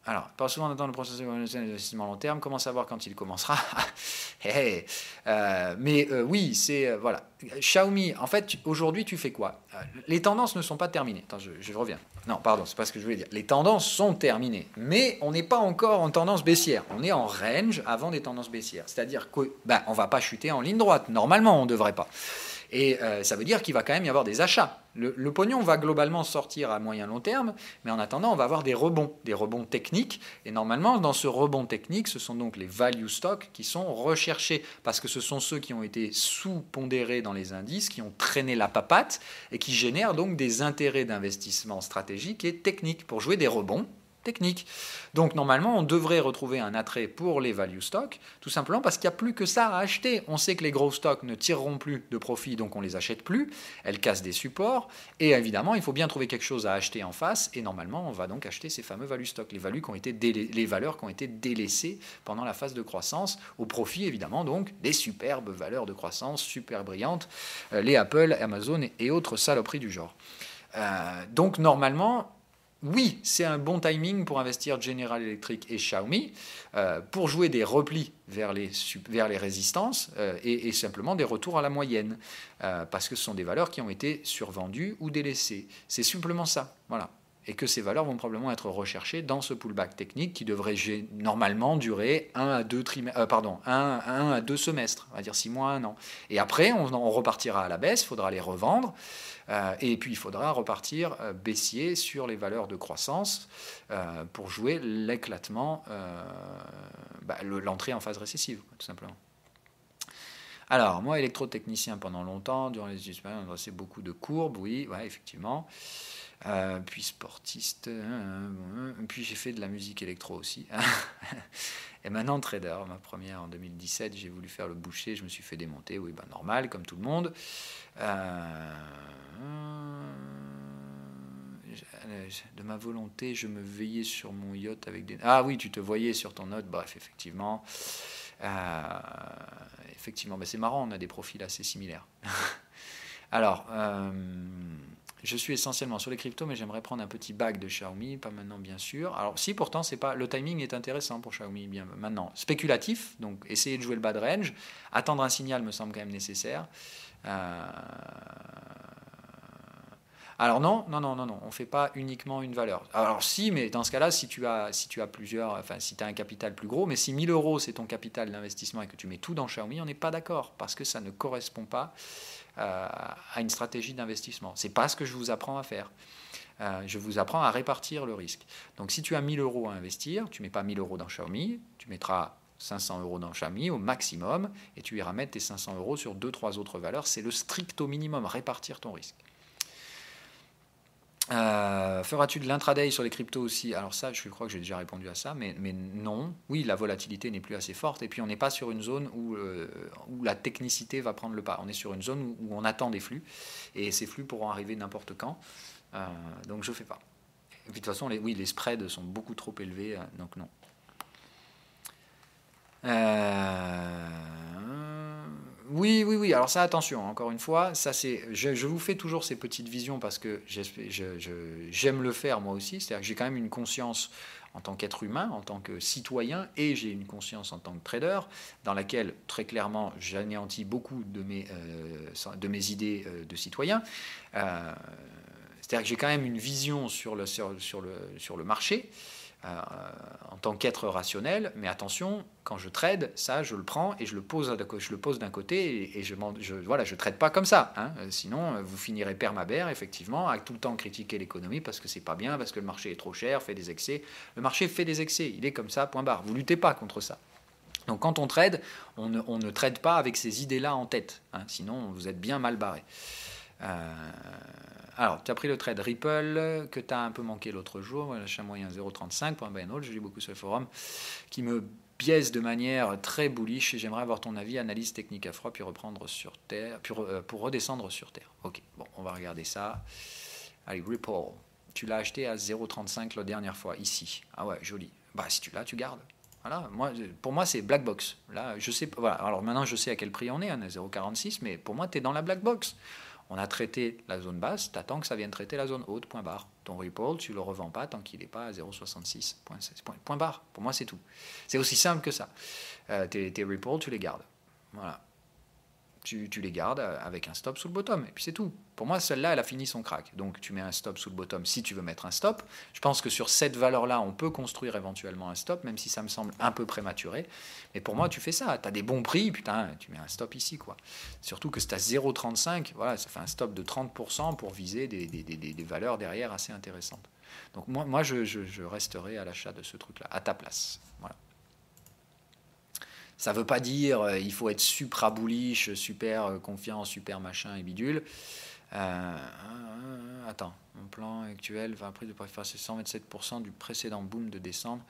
Speaker 1: Alors, pas souvent on attend le processus d'investissement long terme. Comment savoir quand il commencera? Oui, c'est voilà. Xiaomi, en fait, aujourd'hui, tu fais quoi? Les tendances ne sont pas terminées. Attends, je reviens. Non, pardon, c'est pas ce que je voulais dire. Les tendances sont terminées, mais on n'est pas encore en tendance baissière. On est en range avant des tendances baissières. C'est-à-dire qu'on ne va pas chuter en ligne droite. Normalement, on ne devrait pas. Et ça veut dire qu'il va quand même y avoir des achats. Le pognon va globalement sortir à moyen long terme, mais en attendant, on va avoir des rebonds techniques. Et normalement, dans ce rebond technique, ce sont donc les value stocks qui sont recherchés, parce que ce sont ceux qui ont été sous-pondérés dans les indices, qui ont traîné la papate, et qui génèrent donc des intérêts d'investissement stratégique et technique pour jouer des rebonds technique. Donc normalement, on devrait retrouver un attrait pour les value stocks, tout simplement parce qu'il n'y a plus que ça à acheter. On sait que les gros stocks ne tireront plus de profit, donc on ne les achète plus. Elles cassent des supports. Et évidemment, il faut bien trouver quelque chose à acheter en face. Et normalement, on va donc acheter ces fameux value stocks, les valeurs qui ont été délaissées pendant la phase de croissance, au profit évidemment donc des superbes valeurs de croissance, super brillantes, les Apple, Amazon et autres saloperies du genre. Donc normalement, oui, c'est un bon timing pour investir General Electric et Xiaomi, pour jouer des replis vers les résistances et simplement des retours à la moyenne, parce que ce sont des valeurs qui ont été survendues ou délaissées. C'est simplement ça, voilà. Et que ces valeurs vont probablement être recherchées dans ce pullback technique qui devrait normalement durer 1 à 2 semestres, on va dire 6 mois, 1 an. Et après, on repartira à la baisse, il faudra les revendre. Et puis il faudra repartir baissier sur les valeurs de croissance pour jouer l'éclatement, l'entrée en phase récessive, tout simplement. Alors, moi, électrotechnicien pendant longtemps, durant les études supérieures, on a dressé beaucoup de courbes, oui, ouais, effectivement. Puis sportiste, puis j'ai fait de la musique électro aussi. Et maintenant trader, ma première en 2017, j'ai voulu faire le boucher, je me suis fait démonter, oui, normal, comme tout le monde. De ma volonté, je me veillais sur mon yacht avec des... Ah oui, tu te voyais sur ton yacht, bref, effectivement. Effectivement, c'est marrant, on a des profils assez similaires. Alors, je suis essentiellement sur les cryptos, mais j'aimerais prendre un petit bag de Xiaomi, pas maintenant bien sûr. Alors si pourtant c'est pas, le timing est intéressant pour Xiaomi bien maintenant. Spéculatif, donc essayer de jouer le bas de range, attendre un signal me semble quand même nécessaire. Alors non, on fait pas uniquement une valeur. Alors si, mais dans ce cas-là, si tu as plusieurs, enfin si tu as un capital plus gros, mais si 1000 euros c'est ton capital d'investissement et que tu mets tout dans Xiaomi, on n'est pas d'accord parce que ça ne correspond pas à une stratégie d'investissement. C'est pas ce que je vous apprends à faire. Je vous apprends à répartir le risque. Donc si tu as 1000 euros à investir, tu mets pas 1000 euros dans Xiaomi, tu mettras 500 euros dans Xiaomi au maximum et tu iras mettre tes 500 euros sur 2-3 autres valeurs. C'est le stricto minimum, répartir ton risque. Feras-tu de l'intraday sur les cryptos aussi? Alors ça, je crois que j'ai déjà répondu à ça, mais non. Oui, la volatilité n'est plus assez forte, et puis on n'est pas sur une zone où la technicité va prendre le pas. On est sur une zone où on attend des flux, et ces flux pourront arriver n'importe quand. Donc je ne fais pas. Et puis de toute façon, les spreads sont beaucoup trop élevés, donc non. Oui. Alors ça, attention, encore une fois, ça c'est, je vous fais toujours ces petites visions parce que j'aime le faire moi aussi. C'est-à-dire que j'ai quand même une conscience en tant qu'être humain, en tant que citoyen, et j'ai une conscience en tant que trader, dans laquelle très clairement j'anéantis beaucoup de mes idées de citoyen. C'est-à-dire que j'ai quand même une vision sur le marché. En tant qu'être rationnel, mais attention, quand je trade, ça, je le prends et je le pose d'un côté et je trade pas comme ça. Hein. Sinon, vous finirez permabère, effectivement, à tout le temps critiquer l'économie parce que c'est pas bien, parce que le marché est trop cher, fait des excès. Le marché fait des excès, il est comme ça, point barre. Vous luttez pas contre ça. Donc quand on trade, on ne trade pas avec ces idées-là en tête. Hein. Sinon, vous êtes bien mal barré. Alors, tu as pris le trade Ripple, que tu as un peu manqué l'autre jour, l'achat moyen 0,35, je lis beaucoup sur le forum, qui me biaise de manière très bullish, et j'aimerais avoir ton avis, analyse technique à froid, puis reprendre sur terre, pour redescendre sur terre. Ok, bon, on va regarder ça. Allez, Ripple, tu l'as acheté à 0,35 la dernière fois, ici. Ah ouais, joli. Bah, si tu l'as, tu gardes. Voilà, pour moi, c'est black box. Là, je sais, voilà. Alors maintenant, je sais à quel prix on est, à 0,46, mais pour moi, tu es dans la black box. On a traité la zone basse, tu attends que ça vienne traiter la zone haute, point barre. Ton Ripple, tu ne le revends pas tant qu'il n'est pas à 0,66, point barre. Pour moi, c'est tout. C'est aussi simple que ça. Tes Ripple, tu les gardes. Voilà. Tu les gardes avec un stop sous le bottom, et puis c'est tout. Pour moi, celle-là, elle a fini son crack. Donc, tu mets un stop sous le bottom si tu veux mettre un stop. Je pense que sur cette valeur-là, on peut construire éventuellement un stop, même si ça me semble un peu prématuré. Mais pour moi, tu fais ça. Tu as des bons prix, putain, tu mets un stop ici, quoi. Surtout que c'est à 0,35, voilà, ça fait un stop de 30% pour viser des valeurs derrière assez intéressantes. Donc, moi je resterai à l'achat de ce truc-là, à ta place. Voilà. Ça ne veut pas dire il faut être supra bullish, super confiant, super machin et bidule. Attends, mon plan actuel va après de préférer 127% du précédent boom de décembre.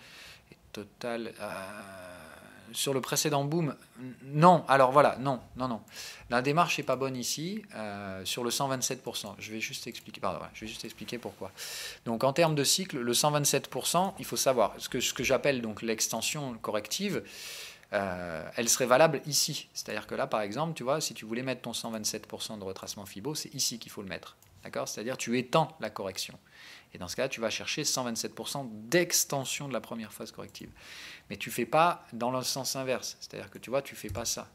Speaker 1: Et total. Sur le précédent boom, non. Alors voilà, non. La démarche n'est pas bonne ici. Sur le 127%, je vais juste expliquer pourquoi. Donc en termes de cycle, le 127%, il faut savoir ce que j'appelle donc l'extension corrective. Elle serait valable ici. C'est-à-dire que là, par exemple, tu vois, si tu voulais mettre ton 127% de retracement Fibo, c'est ici qu'il faut le mettre. D'accord ? C'est-à-dire tu étends la correction. Et dans ce cas-là, tu vas chercher 127% d'extension de la première phase corrective. Mais tu ne fais pas dans le sens inverse. C'est-à-dire que tu vois, tu ne fais pas ça.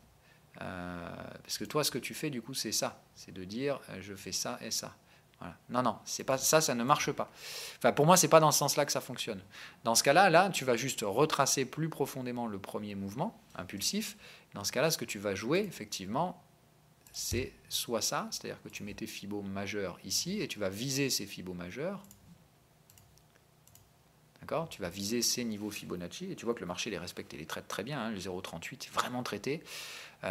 Speaker 1: Parce que toi, ce que tu fais, du coup, c'est ça. C'est de dire, je fais ça et ça. Voilà. Non, c'est pas ça ne marche pas. Enfin, pour moi, c'est pas dans ce sens-là que ça fonctionne. Dans ce cas-là, là, tu vas juste retracer plus profondément le premier mouvement impulsif. Dans ce cas-là, ce que tu vas jouer, effectivement, c'est soit ça, c'est-à-dire que tu mets tes fibos majeurs ici et tu vas viser ces fibos majeurs. D'accord ? Tu vas viser ces niveaux Fibonacci et tu vois que le marché les respecte et les traite très bien. Hein, le 0,38 est vraiment traité.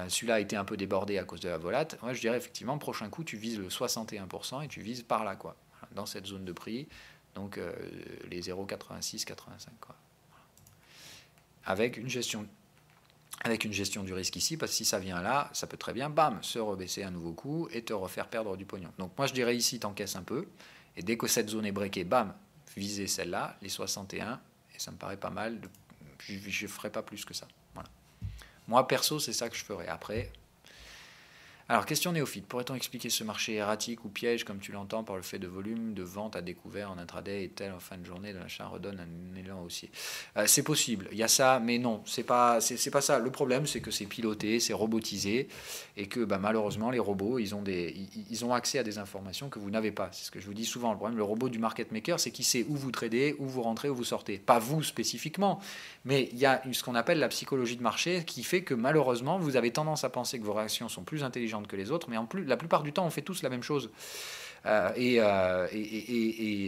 Speaker 1: Celui-là a été un peu débordé à cause de la volate. Moi, je dirais effectivement, prochain coup, tu vises le 61% et tu vises par là, quoi, dans cette zone de prix, donc les 0,86, 85, quoi. Avec une gestion du risque ici, parce que si ça vient là, ça peut très bien, bam, se rebaisser un nouveau coup et te refaire perdre du pognon. Donc moi, je dirais ici, t'encaisses un peu, et dès que cette zone est breakée, bam, viser celle-là, les 61, et ça me paraît pas mal. Je ne ferai pas plus que ça. Voilà. Moi, perso, c'est ça que je ferai. Après, alors, question néophyte. Pourrait-on expliquer ce marché erratique ou piège, comme tu l'entends, par le fait de volume de vente à découvert en intraday et tel en fin de journée de l'achat redonne un élan haussier? C'est possible. Il y a ça, mais non, c'est pas ça. Le problème, c'est que c'est piloté, c'est robotisé, et que malheureusement, les robots, ils ont accès à des informations que vous n'avez pas. C'est ce que je vous dis souvent. Le problème, le robot du market maker, c'est qu'il sait où vous tradez, où vous rentrez, où vous sortez. Pas vous spécifiquement, mais il y a ce qu'on appelle la psychologie de marché qui fait que malheureusement, vous avez tendance à penser que vos réactions sont plus intelligentes que les autres, mais la plupart du temps, on fait tous la même chose. Et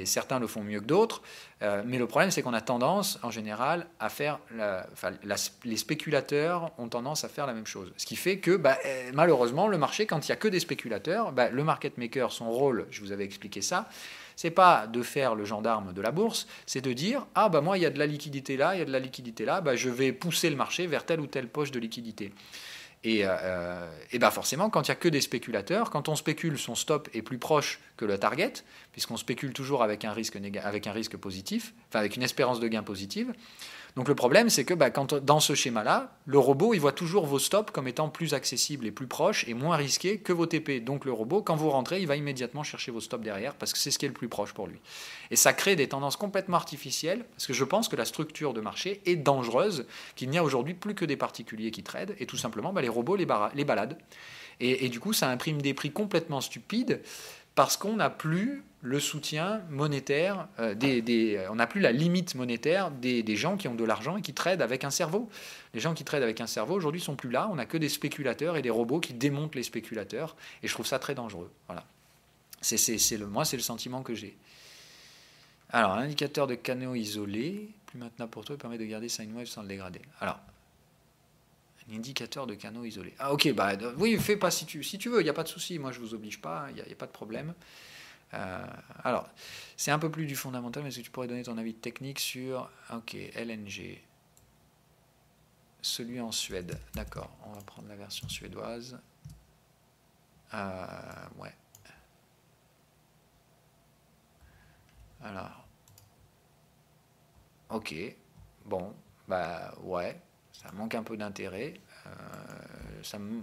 Speaker 1: certains le font mieux que d'autres. Mais le problème, c'est qu'on a tendance, en général, à faire... les spéculateurs ont tendance à faire la même chose. Ce qui fait que, malheureusement, le marché, quand il n'y a que des spéculateurs, le market maker, son rôle, je vous avais expliqué ça, c'est pas de faire le gendarme de la bourse, c'est de dire « Ah, moi, il y a de la liquidité là, il y a de la liquidité là, je vais pousser le marché vers telle ou telle poche de liquidité. » Et ben forcément, quand il n'y a que des spéculateurs, quand on spécule, son stop est plus proche que le target, puisqu'on spécule toujours avec un risque positif, enfin avec une espérance de gain positive. Donc le problème, c'est que dans ce schéma-là, le robot, il voit toujours vos stops comme étant plus accessibles et plus proches et moins risqués que vos TP. Donc le robot, quand vous rentrez, il va immédiatement chercher vos stops derrière parce que c'est ce qui est le plus proche pour lui. Et ça crée des tendances complètement artificielles parce que je pense que la structure de marché est dangereuse, qu'il n'y a aujourd'hui plus que des particuliers qui tradent et tout simplement, les robots les baladent. Et du coup, ça imprime des prix complètement stupides parce qu'on n'a plus le soutien monétaire, on n'a plus la limite monétaire des gens qui ont de l'argent et qui tradent avec un cerveau. Les gens qui tradent avec un cerveau, aujourd'hui, ne sont plus là. On n'a que des spéculateurs et des robots qui démontent les spéculateurs. Et je trouve ça très dangereux. Voilà. Moi, c'est le sentiment que j'ai. Alors, un indicateur de canaux isolé, plus maintenant pour toi, permet de garder sine wave sans le dégrader. Alors, un indicateur de canaux isolé. Ah, ok, oui, fais pas si tu veux, il n'y a pas de souci. Moi, je ne vous oblige pas, il n'y a pas de problème. Alors, c'est un peu plus du fondamental, mais est-ce que tu pourrais donner ton avis technique sur LNG, celui en Suède? D'accord, on va prendre la version suédoise. Ouais. Alors, ok, bon, ouais, ça manque un peu d'intérêt.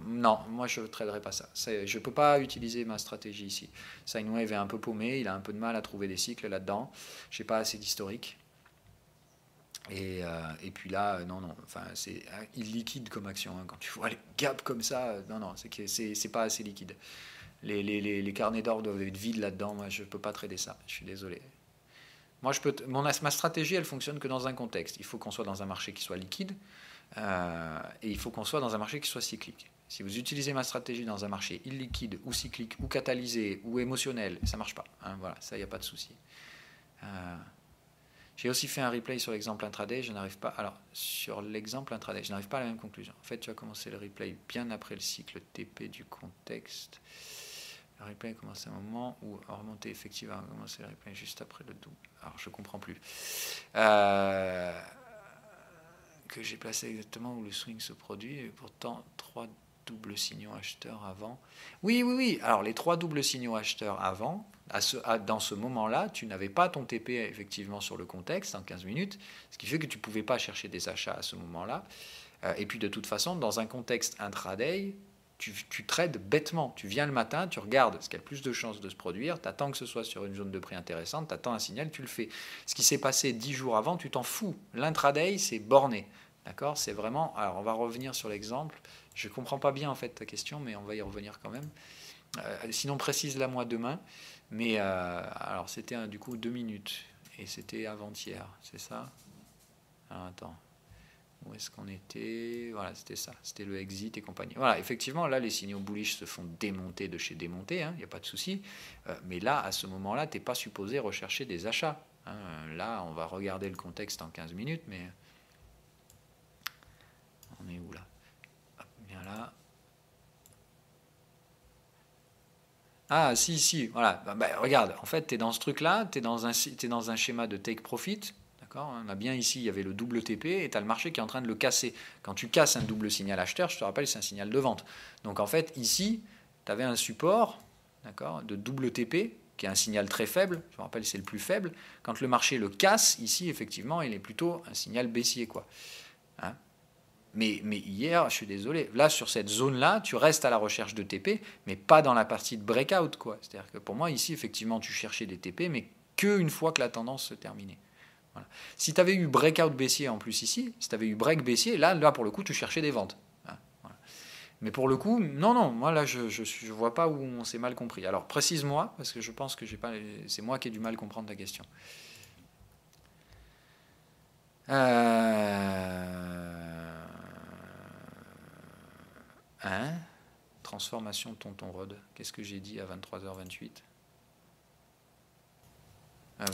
Speaker 1: Non, moi je ne traderai pas ça. Je ne peux pas utiliser ma stratégie ici. Sine wave est un peu paumé, il a un peu de mal à trouver des cycles là-dedans. Je n'ai pas assez d'historique. Et puis là, non, enfin, c'est illiquide comme action. Hein. Quand tu vois les gaps comme ça, non, c'est pas assez liquide. Les carnets d'or doivent être vides là-dedans. Moi, je ne peux pas trader ça. Je suis désolé. Moi, ma stratégie, elle fonctionne que dans un contexte. Il faut qu'on soit dans un marché qui soit liquide. Et il faut qu'on soit dans un marché qui soit cyclique. Si vous utilisez ma stratégie dans un marché illiquide ou cyclique ou catalysé ou émotionnel, ça ne marche pas. Hein, voilà, ça, il n'y a pas de souci. J'ai aussi fait un replay sur l'exemple intraday. Je n'arrive pas. Alors, sur l'exemple intraday, je n'arrive pas à la même conclusion. En fait, tu as commencé le replay bien après le cycle TP du contexte. Le replay a commencé à un moment où la remontée effective a commencé le replay juste après le double. Alors, je ne comprends plus. Que j'ai placé exactement où le swing se produit, et pourtant 3 doubles signaux acheteurs avant. Oui. Alors, les 3 doubles signaux acheteurs avant, dans ce moment-là, tu n'avais pas ton TP effectivement sur le contexte en 15 minutes, ce qui fait que tu ne pouvais pas chercher des achats à ce moment-là. Et puis, de toute façon, dans un contexte intraday, tu trades bêtement. Tu viens le matin, tu regardes ce qui a le plus de chances de se produire, tu attends que ce soit sur une zone de prix intéressante, tu attends un signal, tu le fais. Ce qui s'est passé 10 jours avant, tu t'en fous. L'intraday, c'est borné. D'accord? C'est vraiment... Alors, on va revenir sur l'exemple. Je ne comprends pas bien, en fait, ta question, mais on va y revenir quand même. Sinon, précise-la moi demain. Mais, alors, c'était du coup 2 minutes. Et c'était avant-hier, c'est ça? Alors, attends. Où est-ce qu'on était? Voilà, c'était ça. C'était le exit et compagnie. Voilà, effectivement, là, les signaux bullish se font démonter de chez démonter, il n'y a pas de souci. Mais là, à ce moment-là, tu n'es pas supposé rechercher des achats. Hein. Là, on va regarder le contexte en 15 minutes, mais... On est où là? Hop, bien là. Ah, si, voilà. Regarde, en fait, tu es dans ce truc-là, tu es dans un schéma de take profit. D'accord? On a bien ici, il y avait le double TP et tu as le marché qui est en train de le casser. Quand tu casses un double signal acheteur, je te rappelle, c'est un signal de vente. Donc en fait, ici, tu avais un support, d'accord, de double TP, qui est un signal très faible. Je me rappelle, c'est le plus faible. Quand le marché le casse, ici, effectivement, il est plutôt un signal baissier, quoi. Hein? Mais hier, je suis désolé, là, sur cette zone-là, tu restes à la recherche de TP, mais pas dans la partie de breakout, quoi. C'est-à-dire que pour moi, ici, effectivement, tu cherchais des TP, mais qu'une fois que la tendance se terminait. Voilà. Si tu avais eu breakout baissier en plus ici, si tu avais eu break baissier, là, pour le coup, tu cherchais des ventes. Hein, voilà. Mais pour le coup, non, moi, là, je vois pas où on s'est mal compris. Alors, précise-moi, parce que je pense que c'est moi qui ai du mal à comprendre ta question. Transformation de Tonton Rod. Qu'est-ce que j'ai dit à 23h28 ?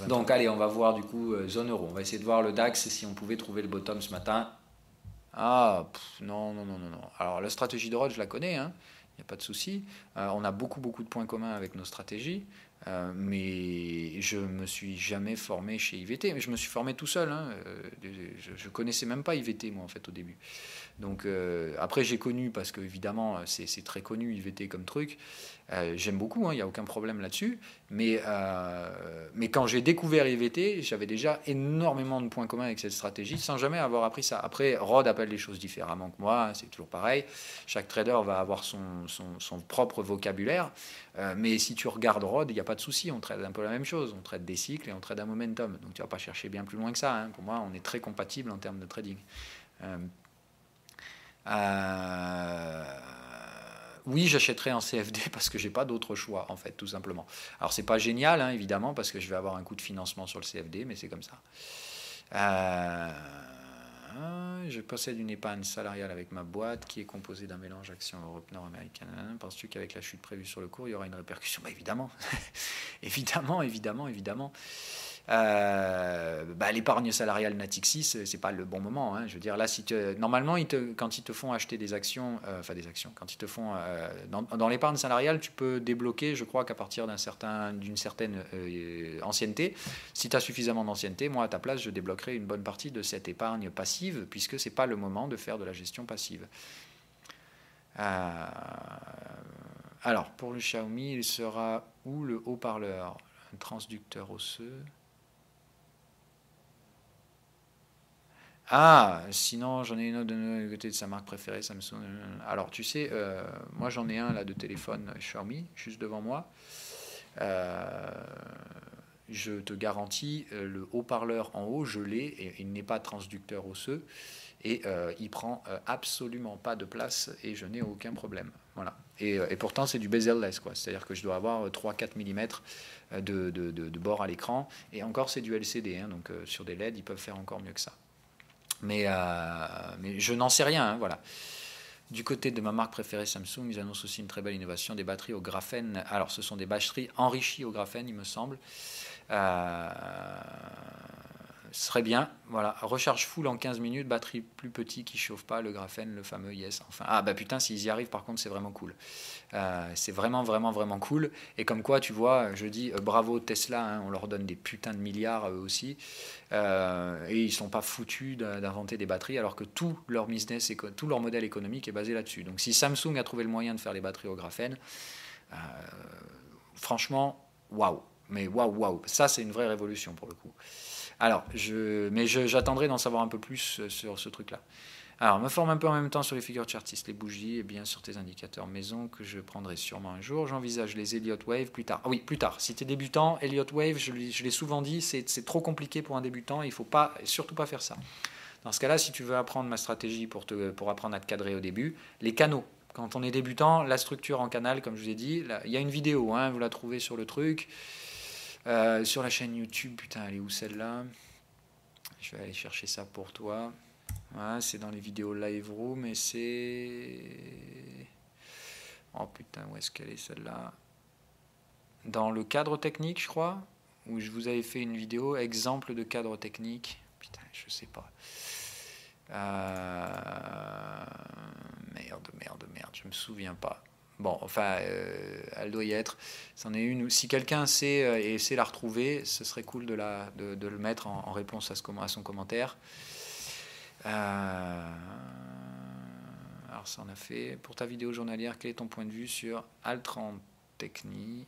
Speaker 1: Donc allez, on va voir du coup zone euro. On va essayer de voir le DAX si on pouvait trouver le bottom ce matin. Non. Alors la stratégie de Rod, je la connais, il n'y a pas de souci. On a beaucoup de points communs avec nos stratégies. Mais je me suis jamais formé chez IVT, mais je me suis formé tout seul. Hein. Je connaissais même pas IVT moi en fait au début. Donc après j'ai connu parce que évidemment c'est très connu IVT comme truc. J'aime beaucoup, il n'y a aucun problème là-dessus. Mais quand j'ai découvert IVT, j'avais déjà énormément de points communs avec cette stratégie sans jamais avoir appris ça. Après, Rod appelle les choses différemment que moi, c'est toujours pareil. Chaque trader va avoir son propre vocabulaire. Mais si tu regardes Rod, il n'y a pas de souci, on traite un peu la même chose. On traite des cycles et on traite un momentum. Donc tu ne vas pas chercher bien plus loin que ça. Hein. Pour moi, on est très compatibles en termes de trading. Oui, j'achèterai en CFD parce que j'ai pas d'autre choix, en fait, tout simplement. Alors, c'est pas génial, hein, évidemment, parce que je vais avoir un coût de financement sur le CFD, mais c'est comme ça. Je possède une épargne salariale avec ma boîte qui est composée d'un mélange actions Europe nord-américaine. Penses-tu qu'avec la chute prévue sur le cours, il y aura une répercussion? Bah, évidemment. évidemment. L'épargne salariale Natixis, c'est pas le bon moment. Hein. Je veux dire, là, normalement, quand ils te font acheter des actions, quand ils te font dans l'épargne salariale, tu peux débloquer, je crois qu'à partir d'une certaine ancienneté, si tu as suffisamment d'ancienneté, moi à ta place, je débloquerai une bonne partie de cette épargne passive, puisque c'est pas le moment de faire de la gestion passive. Alors, pour le Xiaomi, il sera où le haut-parleur? Un transducteur osseux. Sinon j'en ai une autre de côté de sa marque préférée, Samsung. Alors tu sais, moi j'en ai un là de téléphone Xiaomi, juste devant moi. Je te garantis, le haut-parleur en haut, je l'ai, et il n'est pas transducteur osseux, et il prend absolument pas de place, et je n'ai aucun problème. Voilà. Et pourtant c'est du bezel-less, quoi. C'est-à-dire que je dois avoir 3-4 mm de bord à l'écran, et encore c'est du LCD, hein, donc sur des LED ils peuvent faire encore mieux que ça. Mais je n'en sais rien, hein, voilà. Du côté de ma marque préférée Samsung, ils annoncent aussi une très belle innovation, des batteries au graphène. Alors, ce sont des batteries enrichies au graphène, il me semble. Ce serait bien, voilà. Recharge full en 15 minutes, batterie plus petite qui chauffe pas, le graphène, le fameux Yes. Enfin, putain, s'ils y arrivent, par contre, c'est vraiment cool. C'est vraiment cool. Et comme quoi, tu vois, je dis bravo Tesla, hein, on leur donne des putains de milliards eux aussi. Et ils sont pas foutus d'inventer des batteries alors que tout leur business, tout leur modèle économique est basé là-dessus. Donc si Samsung a trouvé le moyen de faire les batteries au graphène, franchement, waouh. Mais waouh. Ça, c'est une vraie révolution pour le coup. Alors, j'attendrai d'en savoir un peu plus sur ce truc-là. Alors, me forme un peu en même temps sur les figures chartistes, les bougies et bien sur tes indicateurs maison que je prendrai sûrement un jour. J'envisage les Elliott Wave plus tard. Ah oui, plus tard. Si tu es débutant, Elliott Wave, je l'ai souvent dit, c'est trop compliqué pour un débutant. Il ne faut surtout pas faire ça. Dans ce cas-là, si tu veux apprendre ma stratégie pour apprendre à te cadrer au début, les canaux. Quand on est débutant, la structure en canal, comme je vous ai dit, il y a une vidéo, hein, vous la trouvez sur le truc. Sur la chaîne YouTube, putain, elle est où celle-là? Je vais aller chercher ça pour toi. Ouais, c'est dans les vidéos Lightroom et c'est... Oh putain, où est-ce qu'elle est celle-là? Dans le cadre technique, je crois, où je vous avais fait une vidéo exemple de cadre technique. Putain, je sais pas. Merde, je me souviens pas. Bon, enfin, elle doit y être. C'en est une. Si quelqu'un sait et sait la retrouver, ce serait cool de le mettre en réponse à son commentaire. Alors ça on a fait. Pour ta vidéo journalière, quel est ton point de vue sur Altran Techni?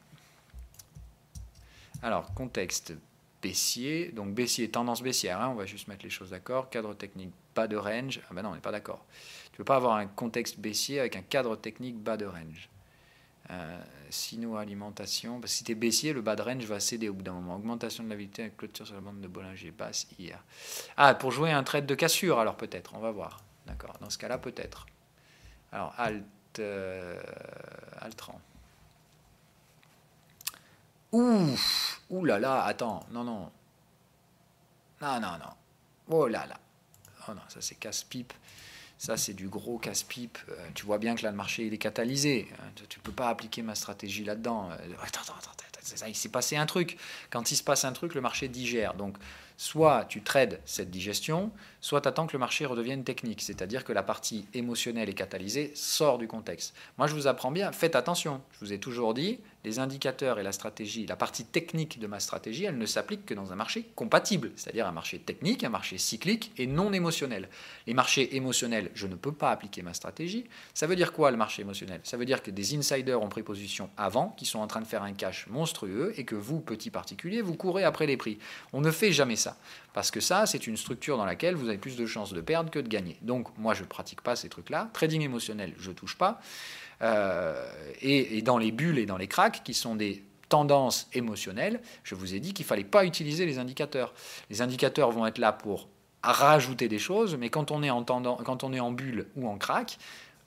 Speaker 1: Alors, contexte baissier. Donc baissier, tendance baissière, hein, on va juste mettre les choses d'accord. Cadre technique, bas de range. Ah ben non, on n'est pas d'accord. Tu ne peux pas avoir un contexte baissier avec un cadre technique bas de range. Sino-alimentation. Parce que si tu es baissier, le bas de range va céder au bout d'un moment. Augmentation de la vitesse avec clôture sur la bande de Bollinger basse hier. Ah, pour jouer un trade de cassure, alors peut-être, on va voir. D'accord, dans ce cas-là, peut-être. Alors, Altran. Ouh là là, attends, non. Oh là là. Oh non, ça c'est casse-pipe. Ça, c'est du gros casse-pipe. Tu vois bien que là, le marché, il est catalysé. Tu ne peux pas appliquer ma stratégie là-dedans. Attends. il s'est passé un truc. Quand il se passe un truc, le marché digère. Donc, soit tu trades cette digestion, soit tu attends que le marché redevienne technique, c'est-à-dire que la partie émotionnelle et catalysée sort du contexte. Moi, je vous apprends bien, faites attention. Je vous ai toujours dit, les indicateurs et la stratégie, la partie technique de ma stratégie, elle ne s'applique que dans un marché compatible, c'est-à-dire un marché technique, un marché cyclique et non émotionnel. Les marchés émotionnels, je ne peux pas appliquer ma stratégie. Ça veut dire quoi le marché émotionnel? Ça veut dire que des insiders ont pris position avant, qui sont en train de faire un cash monstrueux et que vous, petit particulier, vous courez après les prix. On ne fait jamais ça. Parce que ça, c'est une structure dans laquelle vous avez plus de chances de perdre que de gagner. Donc, moi, je ne pratique pas ces trucs-là. Trading émotionnel, je ne touche pas. Et dans les bulles et dans les cracks, qui sont des tendances émotionnelles, je vous ai dit qu'il ne fallait pas utiliser les indicateurs. Les indicateurs vont être là pour rajouter des choses, mais quand on est en bulle ou en crack,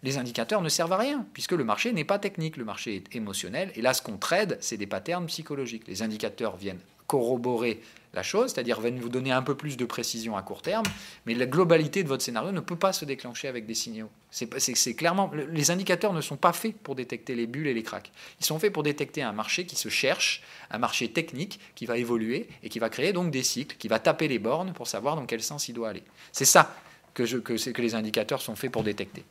Speaker 1: les indicateurs ne servent à rien, puisque le marché n'est pas technique, le marché est émotionnel. Et là, ce qu'on trade, c'est des patterns psychologiques. Les indicateurs viennent corroborer la chose, c'est-à-dire viennent vous donner un peu plus de précision à court terme, mais la globalité de votre scénario ne peut pas se déclencher avec des signaux. C'est clairement, les indicateurs ne sont pas faits pour détecter les bulles et les cracks. Ils sont faits pour détecter un marché qui se cherche, un marché technique qui va évoluer et qui va créer donc des cycles, qui va taper les bornes pour savoir dans quel sens il doit aller. C'est ça que les indicateurs sont faits pour détecter.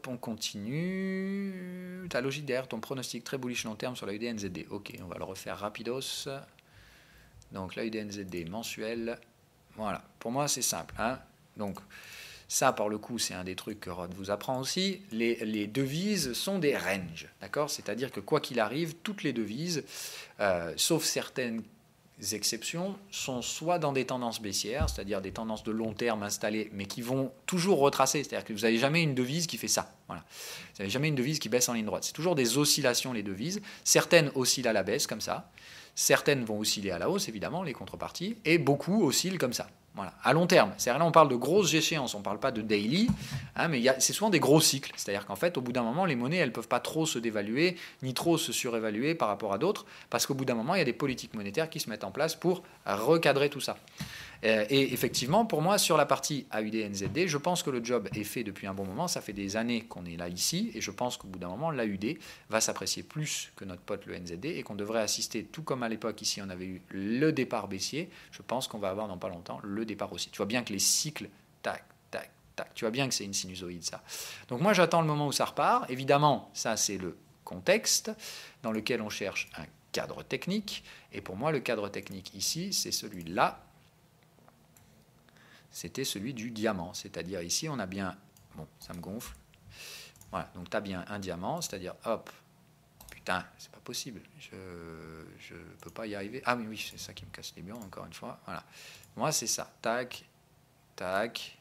Speaker 1: On continue. Ta logique derrière ton pronostic très bullish long terme sur la UDNZD. Ok, on va le refaire rapidos. Donc la UDNZD mensuelle. Voilà, pour moi c'est simple. Hein. Donc ça, par le coup, c'est un des trucs que Rod vous apprend aussi. Les devises sont des ranges, d'accord? C'est-à-dire que quoi qu'il arrive, toutes les devises, sauf certaines exceptions, sont soit dans des tendances baissières, c'est-à-dire des tendances de long terme installées, mais qui vont toujours retracer. C'est-à-dire que vous n'avez jamais une devise qui fait ça. Voilà. Vous n'avez jamais une devise qui baisse en ligne droite. C'est toujours des oscillations, les devises. Certaines oscillent à la baisse, comme ça. Certaines vont osciller à la hausse, évidemment, les contreparties. Et beaucoup oscillent comme ça. Voilà, à long terme. C'est-à-dire là, on parle de grosses échéances, on ne parle pas de daily, hein, mais c'est souvent des gros cycles. C'est-à-dire qu'en fait, au bout d'un moment, les monnaies, elles ne peuvent pas trop se dévaluer, ni trop se surévaluer par rapport à d'autres, parce qu'au bout d'un moment, il y a des politiques monétaires qui se mettent en place pour recadrer tout ça. Et effectivement, pour moi, sur la partie AUD-NZD, je pense que le job est fait depuis un bon moment. Ça fait des années qu'on est là ici, et je pense qu'au bout d'un moment, l'AUD va s'apprécier plus que notre pote le NZD, et qu'on devrait assister, tout comme à l'époque ici, on avait eu le départ baissier. Je pense qu'on va avoir dans pas longtemps le départ aussi. Tu vois bien que les cycles, tac, tac, tac. Tu vois bien que c'est une sinusoïde, ça. Donc moi, j'attends le moment où ça repart. Évidemment, ça, c'est le contexte dans lequel on cherche un cadre technique. Et pour moi, le cadre technique ici, c'est celui-là. C'était celui du diamant. C'est-à-dire ici, on a bien... Bon, ça me gonfle. Voilà, donc tu as bien un diamant, c'est-à-dire, hop, putain, c'est pas possible. Je peux pas y arriver. Ah oui, c'est ça qui me casse les murs, encore une fois. Voilà. Moi, c'est ça. Tac, tac,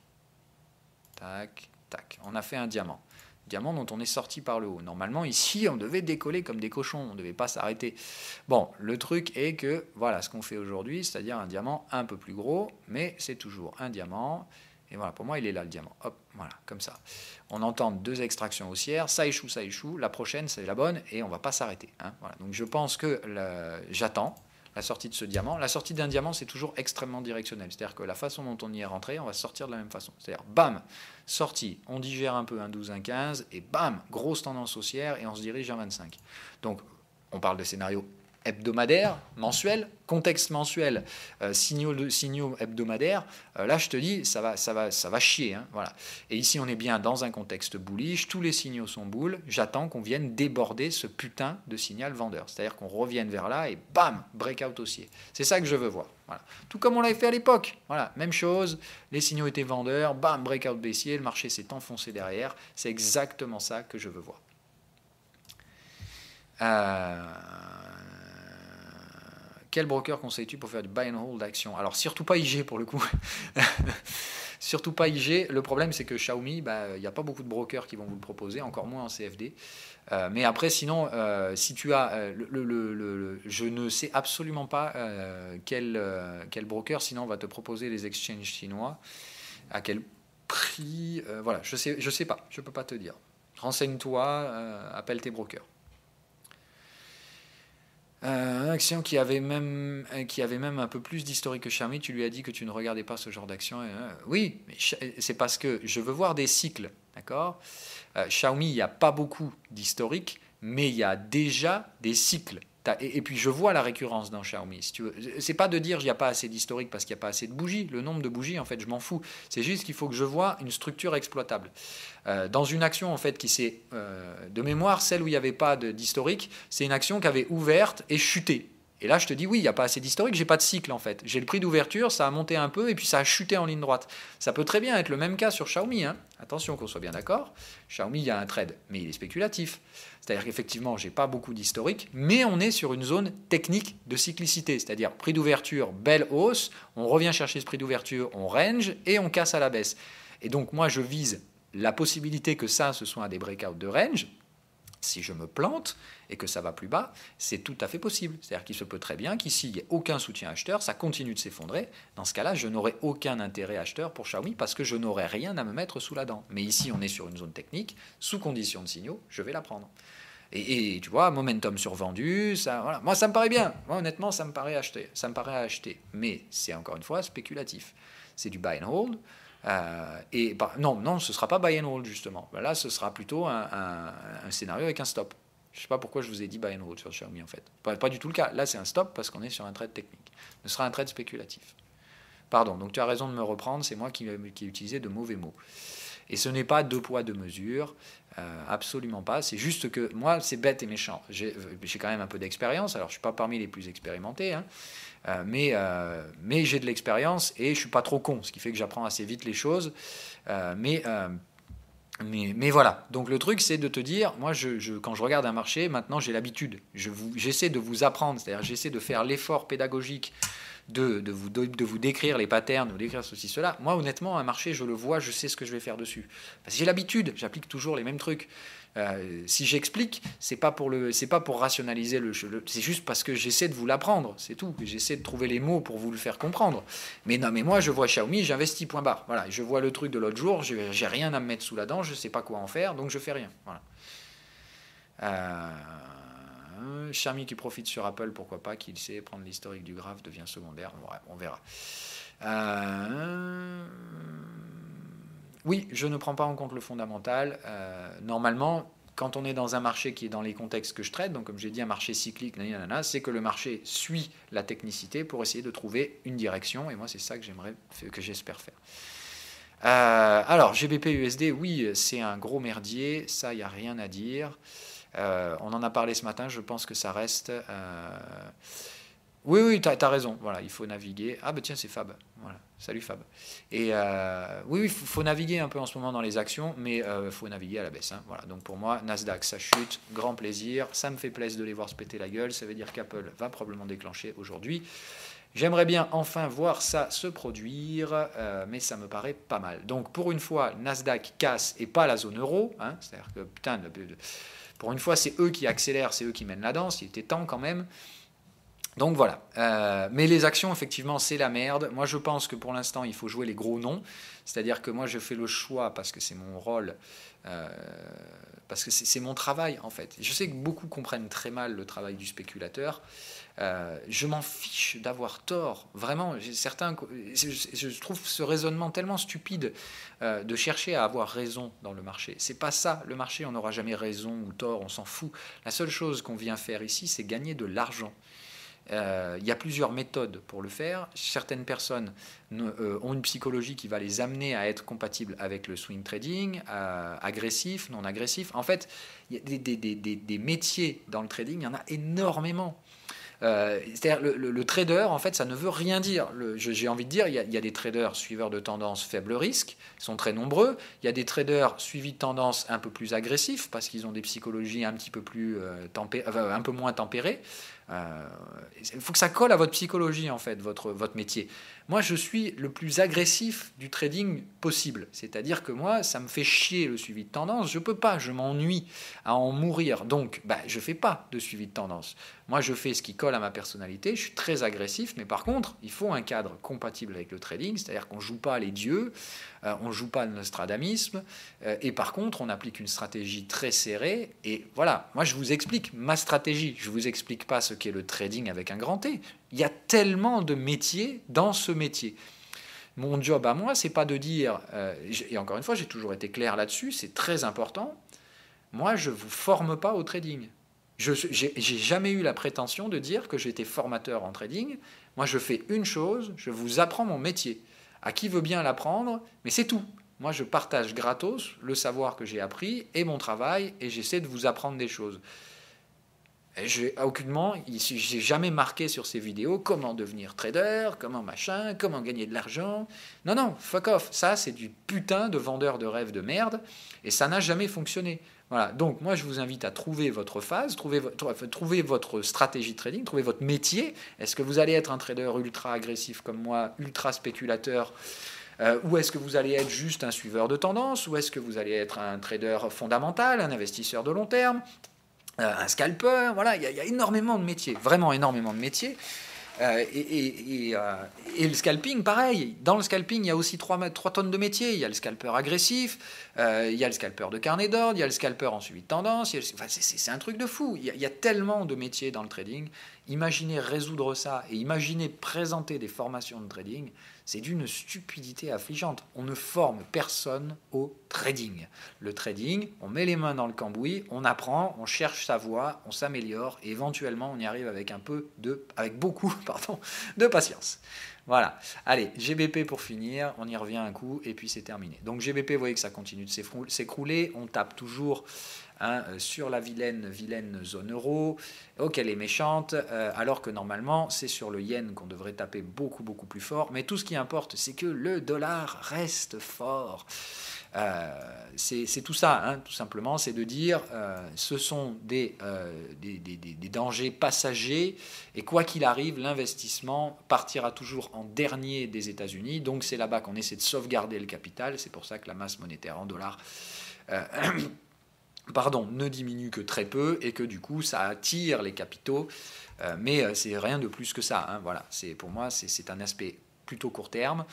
Speaker 1: tac, tac. On a fait un diamant. Diamant dont on est sorti par le haut. Normalement, ici, on devait décoller comme des cochons. On ne devait pas s'arrêter. Bon, le truc est que, voilà ce qu'on fait aujourd'hui, c'est-à-dire un diamant un peu plus gros, mais c'est toujours un diamant. Et voilà, pour moi, il est là, le diamant. Hop, voilà, comme ça. On entend 2 extractions haussières. Ça échoue. La prochaine, c'est la bonne, et on ne va pas s'arrêter. Hein, voilà. Donc, je pense que j'attends la sortie de ce diamant. La sortie d'un diamant, c'est toujours extrêmement directionnel. C'est-à-dire que la façon dont on y est rentré, on va sortir de la même façon. C'est-à-dire, bam, sortie, on digère un peu un 12, un 15, et bam, grosse tendance haussière, et on se dirige à 25. Donc, on parle de scénario hebdomadaire, mensuel, contexte mensuel, signaux hebdomadaires, là je te dis, ça va chier. Hein, voilà. Et ici on est bien dans un contexte bullish, tous les signaux sont bulles, j'attends qu'on vienne déborder ce putain de signal vendeur. C'est-à-dire qu'on revienne vers là et bam, breakout haussier. C'est ça que je veux voir. Voilà. Tout comme on l'avait fait à l'époque. Voilà, même chose, les signaux étaient vendeurs, bam, breakout baissier, le marché s'est enfoncé derrière. C'est exactement ça que je veux voir. Quel broker conseilles-tu pour faire du buy and hold d'action? Alors, surtout pas IG pour le coup. Surtout pas IG. Le problème, c'est que Xiaomi, il n'y a pas beaucoup de brokers qui vont vous le proposer, encore moins en CFD. Mais après, sinon, si tu as... je ne sais absolument pas quel broker, sinon, va te proposer les exchanges chinois. À quel prix voilà, je sais pas. Je ne peux pas te dire. Renseigne-toi, appelle tes brokers. Un action qui avait même un peu plus d'historique que Xiaomi, tu lui as dit que tu ne regardais pas ce genre d'action. Oui, mais c'est parce que je veux voir des cycles, d'accord? Xiaomi, il n'y a pas beaucoup d'historique, mais il y a déjà des cycles. Et puis je vois la récurrence dans Xiaomi. Si tu veux. C'est pas de dire qu'il n'y a pas assez d'historique parce qu'il n'y a pas assez de bougies. Le nombre de bougies, en fait, je m'en fous. C'est juste qu'il faut que je vois une structure exploitable. Dans une action, en fait, qui s'est de mémoire, celle où il n'y avait pas d'historique, c'est une action qui avait ouverte et chuté. Et là, je te dis, oui, il n'y a pas assez d'historique, j'ai pas de cycle en fait. J'ai le prix d'ouverture, ça a monté un peu et puis ça a chuté en ligne droite. Ça peut très bien être le même cas sur Xiaomi. Hein. Attention qu'on soit bien d'accord. Xiaomi, il y a un trade, mais il est spéculatif. C'est-à-dire qu'effectivement, je n'ai pas beaucoup d'historique, mais on est sur une zone technique de cyclicité. C'est-à-dire prix d'ouverture, belle hausse, on revient chercher ce prix d'ouverture, on range et on casse à la baisse. Et donc moi, je vise la possibilité que ça, ce soit des breakouts de range. Si je me plante et que ça va plus bas, c'est tout à fait possible. C'est-à-dire qu'il se peut très bien qu'ici, il n'y ait aucun soutien acheteur, ça continue de s'effondrer. Dans ce cas-là, je n'aurai aucun intérêt acheteur pour Xiaomi parce que je n'aurai rien à me mettre sous la dent. Mais ici, on est sur une zone technique, sous condition de signaux, je vais la prendre. Et tu vois, momentum survendu, ça, voilà. Moi, ça me paraît bien. Moi, honnêtement, ça me paraît acheter. Ça me paraît acheter. Mais c'est encore une fois spéculatif. C'est du buy and hold. Non, ce ne sera pas buy and hold, justement. Là, ce sera plutôt un scénario avec un stop. Je ne sais pas pourquoi je vous ai dit buy and hold sur Xiaomi, en fait. Pas du tout le cas. Là, c'est un stop parce qu'on est sur un trade technique. Ce sera un trade spéculatif. Pardon, donc tu as raison de me reprendre. C'est moi qui ai utilisé de mauvais mots. Et ce n'est pas deux poids, deux mesures. Absolument pas. C'est juste que moi, c'est bête et méchant. J'ai quand même un peu d'expérience. Alors, je ne suis pas parmi les plus expérimentés, hein. Mais j'ai de l'expérience et je ne suis pas trop con, ce qui fait que j'apprends assez vite les choses. Mais voilà. Donc le truc, c'est de te dire, moi, quand je regarde un marché, maintenant, j'ai l'habitude. J'essaie de vous apprendre, c'est-à-dire j'essaie de faire l'effort pédagogique de vous décrire les patterns, de vous décrire ceci, cela. Moi, honnêtement, un marché, je le vois, je sais ce que je vais faire dessus. Parce que j'ai l'habitude, j'applique toujours les mêmes trucs. Si j'explique, c'est pas pour rationaliser c'est juste parce que j'essaie de vous l'apprendre, c'est tout. J'essaie de trouver les mots pour vous le faire comprendre. Mais non, mais moi je vois Xiaomi, j'investis point barre. Voilà, je vois le truc de l'autre jour, j'ai rien à me mettre sous la dent, je sais pas quoi en faire, donc je fais rien. Voilà. Xiaomi qui profite sur Apple, pourquoi pas, qu'il sait prendre l'historique du graphe devient secondaire, on verra. Oui, je ne prends pas en compte le fondamental. Normalement, quand on est dans un marché qui est dans les contextes que je traite, donc comme j'ai dit, un marché cyclique, c'est que le marché suit la technicité pour essayer de trouver une direction. Et moi, c'est ça que j'espère faire. Alors, GBP USD, oui, c'est un gros merdier. Ça, il n'y a rien à dire. On en a parlé ce matin. Je pense que ça reste... Oui, tu as raison. Voilà, il faut naviguer. Ah, bah tiens, c'est Fab. Voilà. Salut Fab. Et oui, il faut naviguer un peu en ce moment dans les actions, mais il faut naviguer à la baisse. Hein. Voilà. Donc pour moi, Nasdaq, ça chute. Grand plaisir. Ça me fait plaisir de les voir se péter la gueule. Ça veut dire qu'Apple va probablement déclencher aujourd'hui. J'aimerais bien enfin voir ça se produire, mais ça me paraît pas mal. Donc pour une fois, Nasdaq casse et pas la zone euro. Hein. C'est-à-dire que, putain, pour une fois, c'est eux qui accélèrent, c'est eux qui mènent la danse. Il était temps quand même. Donc voilà, mais les actions, effectivement, c'est la merde. Moi, je pense que pour l'instant, il faut jouer les gros noms. C'est-à-dire que moi, je fais le choix parce que c'est mon rôle, parce que c'est mon travail, en fait. Je sais que beaucoup comprennent très mal le travail du spéculateur. Je m'en fiche d'avoir tort. Vraiment, je trouve ce raisonnement tellement stupide de chercher à avoir raison dans le marché. C'est pas ça. Le marché, on n'aura jamais raison ou tort, on s'en fout. La seule chose qu'on vient faire ici, c'est gagner de l'argent. Il y a plusieurs méthodes pour le faire. Certaines personnes ont une psychologie qui va les amener à être compatibles avec le swing trading, agressif, non agressif. En fait, il y a des métiers dans le trading, il y en a énormément. C'est-à-dire le trader, en fait, ça ne veut rien dire. J'ai envie de dire, il y a des traders suiveurs de tendance faible risque, ils sont très nombreux. Il y a des traders suivis de tendance un peu plus agressifs parce qu'ils ont des psychologies un petit peu plus un peu moins tempérées. Il faut que ça colle à votre psychologie, en fait, votre métier. Moi, je suis le plus agressif du trading possible. C'est-à-dire que moi, ça me fait chier le suivi de tendance. Je peux pas, je m'ennuie à en mourir. Donc, je fais pas de suivi de tendance. Moi, je fais ce qui colle à ma personnalité. Je suis très agressif, mais par contre, il faut un cadre compatible avec le trading. C'est-à-dire qu'on joue pas les dieux, on joue pas le nostradamisme. Et par contre, on applique une stratégie très serrée. Et voilà, moi, je vous explique ma stratégie. Je vous explique pas ce qu'est le trading avec un grand T. Il y a tellement de métiers dans ce métier. Mon job à moi, c'est pas de dire, et encore une fois, j'ai toujours été clair là-dessus, c'est très important. moi, je ne vous forme pas au trading. Je n'ai jamais eu la prétention de dire que j'étais formateur en trading. Moi, je fais une chose, je vous apprends mon métier. À qui veut bien l'apprendre, mais c'est tout. Moi, je partage gratos le savoir que j'ai appris et mon travail, et j'essaie de vous apprendre des choses. Aucunement, j'ai jamais marqué sur ces vidéos comment devenir trader, comment machin, comment gagner de l'argent. Non, non, fuck off. Ça, c'est du putain de vendeur de rêves de merde, et ça n'a jamais fonctionné. Voilà. Donc, moi, je vous invite à trouver votre phase, trouver votre stratégie de trading, trouver votre métier. Est-ce que vous allez être un trader ultra agressif comme moi, ultra spéculateur, ou est-ce que vous allez être juste un suiveur de tendance, ou est-ce que vous allez être un trader fondamental, un investisseur de long terme, un scalper, voilà, il y a énormément de métiers, vraiment énormément de métiers. Et le scalping, pareil. Dans le scalping, il y a aussi 3 tonnes de métiers. Il y a le scalper agressif, il y a le scalper de carnet d'ordre, il y a le scalper en suivi de tendance. C'est un truc de fou. Il y a tellement de métiers dans le trading. Imaginez résoudre ça et imaginez présenter des formations de trading, c'est d'une stupidité affligeante. On ne forme personne au trading. Le trading, on met les mains dans le cambouis, on apprend, on cherche sa voie, on s'améliore et éventuellement on y arrive avec beaucoup de patience. Voilà. Allez, GBP pour finir, on y revient un coup et puis c'est terminé. Donc GBP, vous voyez que ça continue de s'écrouler, on tape toujours sur la vilaine zone euro. Ok, elle est méchante, alors que normalement c'est sur le yen qu'on devrait taper beaucoup plus fort. Mais tout ce qui importe, c'est que le dollar reste fort. C'est tout ça, tout simplement, c'est de dire ce sont des dangers passagers et quoi qu'il arrive, l'investissement partira toujours en dernier des États-Unis. Donc c'est là-bas qu'on essaie de sauvegarder le capital. C'est pour ça que la masse monétaire en dollars ne diminue que très peu et que du coup ça attire les capitaux, mais c'est rien de plus que ça. Voilà. Pour moi c'est un aspect plutôt court terme.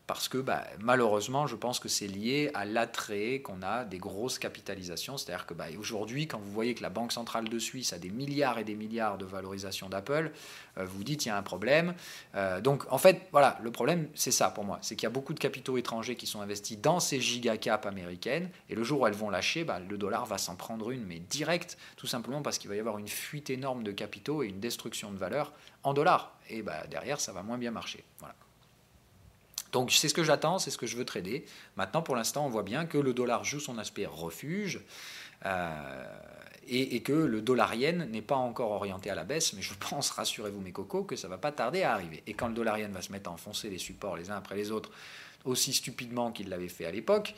Speaker 1: Parce que malheureusement, je pense que c'est lié à l'attrait qu'on a des grosses capitalisations. C'est-à-dire que aujourd'hui, quand vous voyez que la Banque centrale de Suisse a des milliards et des milliards de valorisation d'Apple, vous vous dites il y a un problème. Donc en fait, voilà, le problème, c'est ça pour moi. C'est qu'il y a beaucoup de capitaux étrangers qui sont investis dans ces gigacaps américaines, et le jour où elles vont lâcher, le dollar va s'en prendre une, mais direct, tout simplement parce qu'il va y avoir une fuite énorme de capitaux et une destruction de valeur en dollars. Et derrière, ça va moins bien marcher. Voilà. Donc c'est ce que j'attends, c'est ce que je veux trader. Maintenant, pour l'instant, on voit bien que le dollar joue son aspect refuge et que le dollar yen n'est pas encore orienté à la baisse, mais je pense, rassurez-vous mes cocos, que ça ne va pas tarder à arriver. Et quand le dollar yen va se mettre à enfoncer les supports les uns après les autres, aussi stupidement qu'il l'avait fait à l'époque,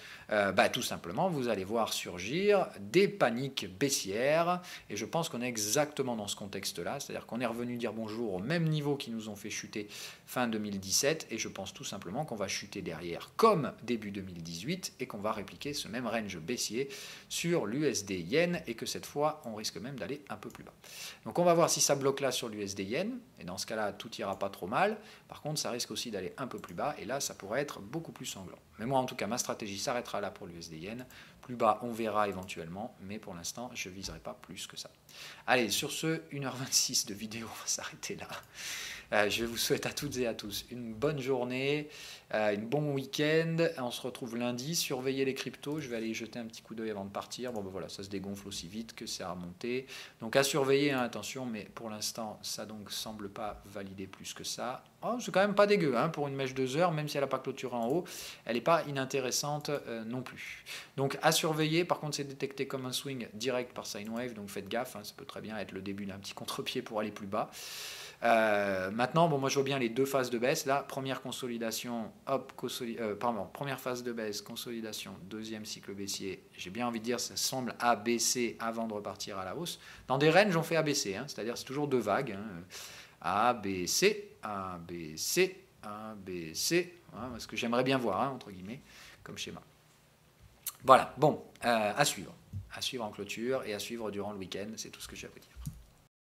Speaker 1: tout simplement, vous allez voir surgir des paniques baissières. Et je pense qu'on est exactement dans ce contexte-là, c'est-à-dire qu'on est revenu dire bonjour au même niveau qui nous ont fait chuter fin 2017, et je pense tout simplement qu'on va chuter derrière comme début 2018, et qu'on va répliquer ce même range baissier sur l'USD yen, et que cette fois, on risque même d'aller un peu plus bas. Donc on va voir si ça bloque là sur l'USD yen, et dans ce cas-là, tout ira pas trop mal. Par contre, ça risque aussi d'aller un peu plus bas, et là, ça pourrait être beaucoup plus sanglant. Mais moi, en tout cas, ma stratégie s'arrêtera là pour l'USD yen. Plus bas, on verra éventuellement, mais pour l'instant, je ne viserai pas plus que ça. Allez, sur ce, 1h26 de vidéo, on va s'arrêter là. Je vous souhaite à toutes et à tous une bonne journée, un bon week-end. On se retrouve lundi. Surveillez les cryptos. Je vais aller y jeter un petit coup d'œil avant de partir. Bon, voilà, ça se dégonfle aussi vite que c'est à remonter. Donc à surveiller, attention, mais pour l'instant, ça donc semble pas valider plus que ça. Oh, c'est quand même pas dégueu pour une mèche 2 heures, même si elle n'a pas clôturé en haut. Elle n'est pas inintéressante non plus. Donc à surveiller. Par contre, c'est détecté comme un swing direct par sine wave. Donc faites gaffe. Ça peut très bien être le début d'un petit contre-pied pour aller plus bas. Maintenant, moi je vois bien les deux phases de baisse. Là, première consolidation, première phase de baisse, consolidation, deuxième cycle baissier. J'ai bien envie de dire, ça semble abaisser avant de repartir à la hausse. Dans des ranges, on fait ABC, c'est-à-dire c'est toujours deux vagues. ABC, ABC, ABC, ce que j'aimerais bien voir, entre guillemets, comme schéma. Voilà, bon, à suivre en clôture et à suivre durant le week-end, c'est tout ce que j'ai à vous dire.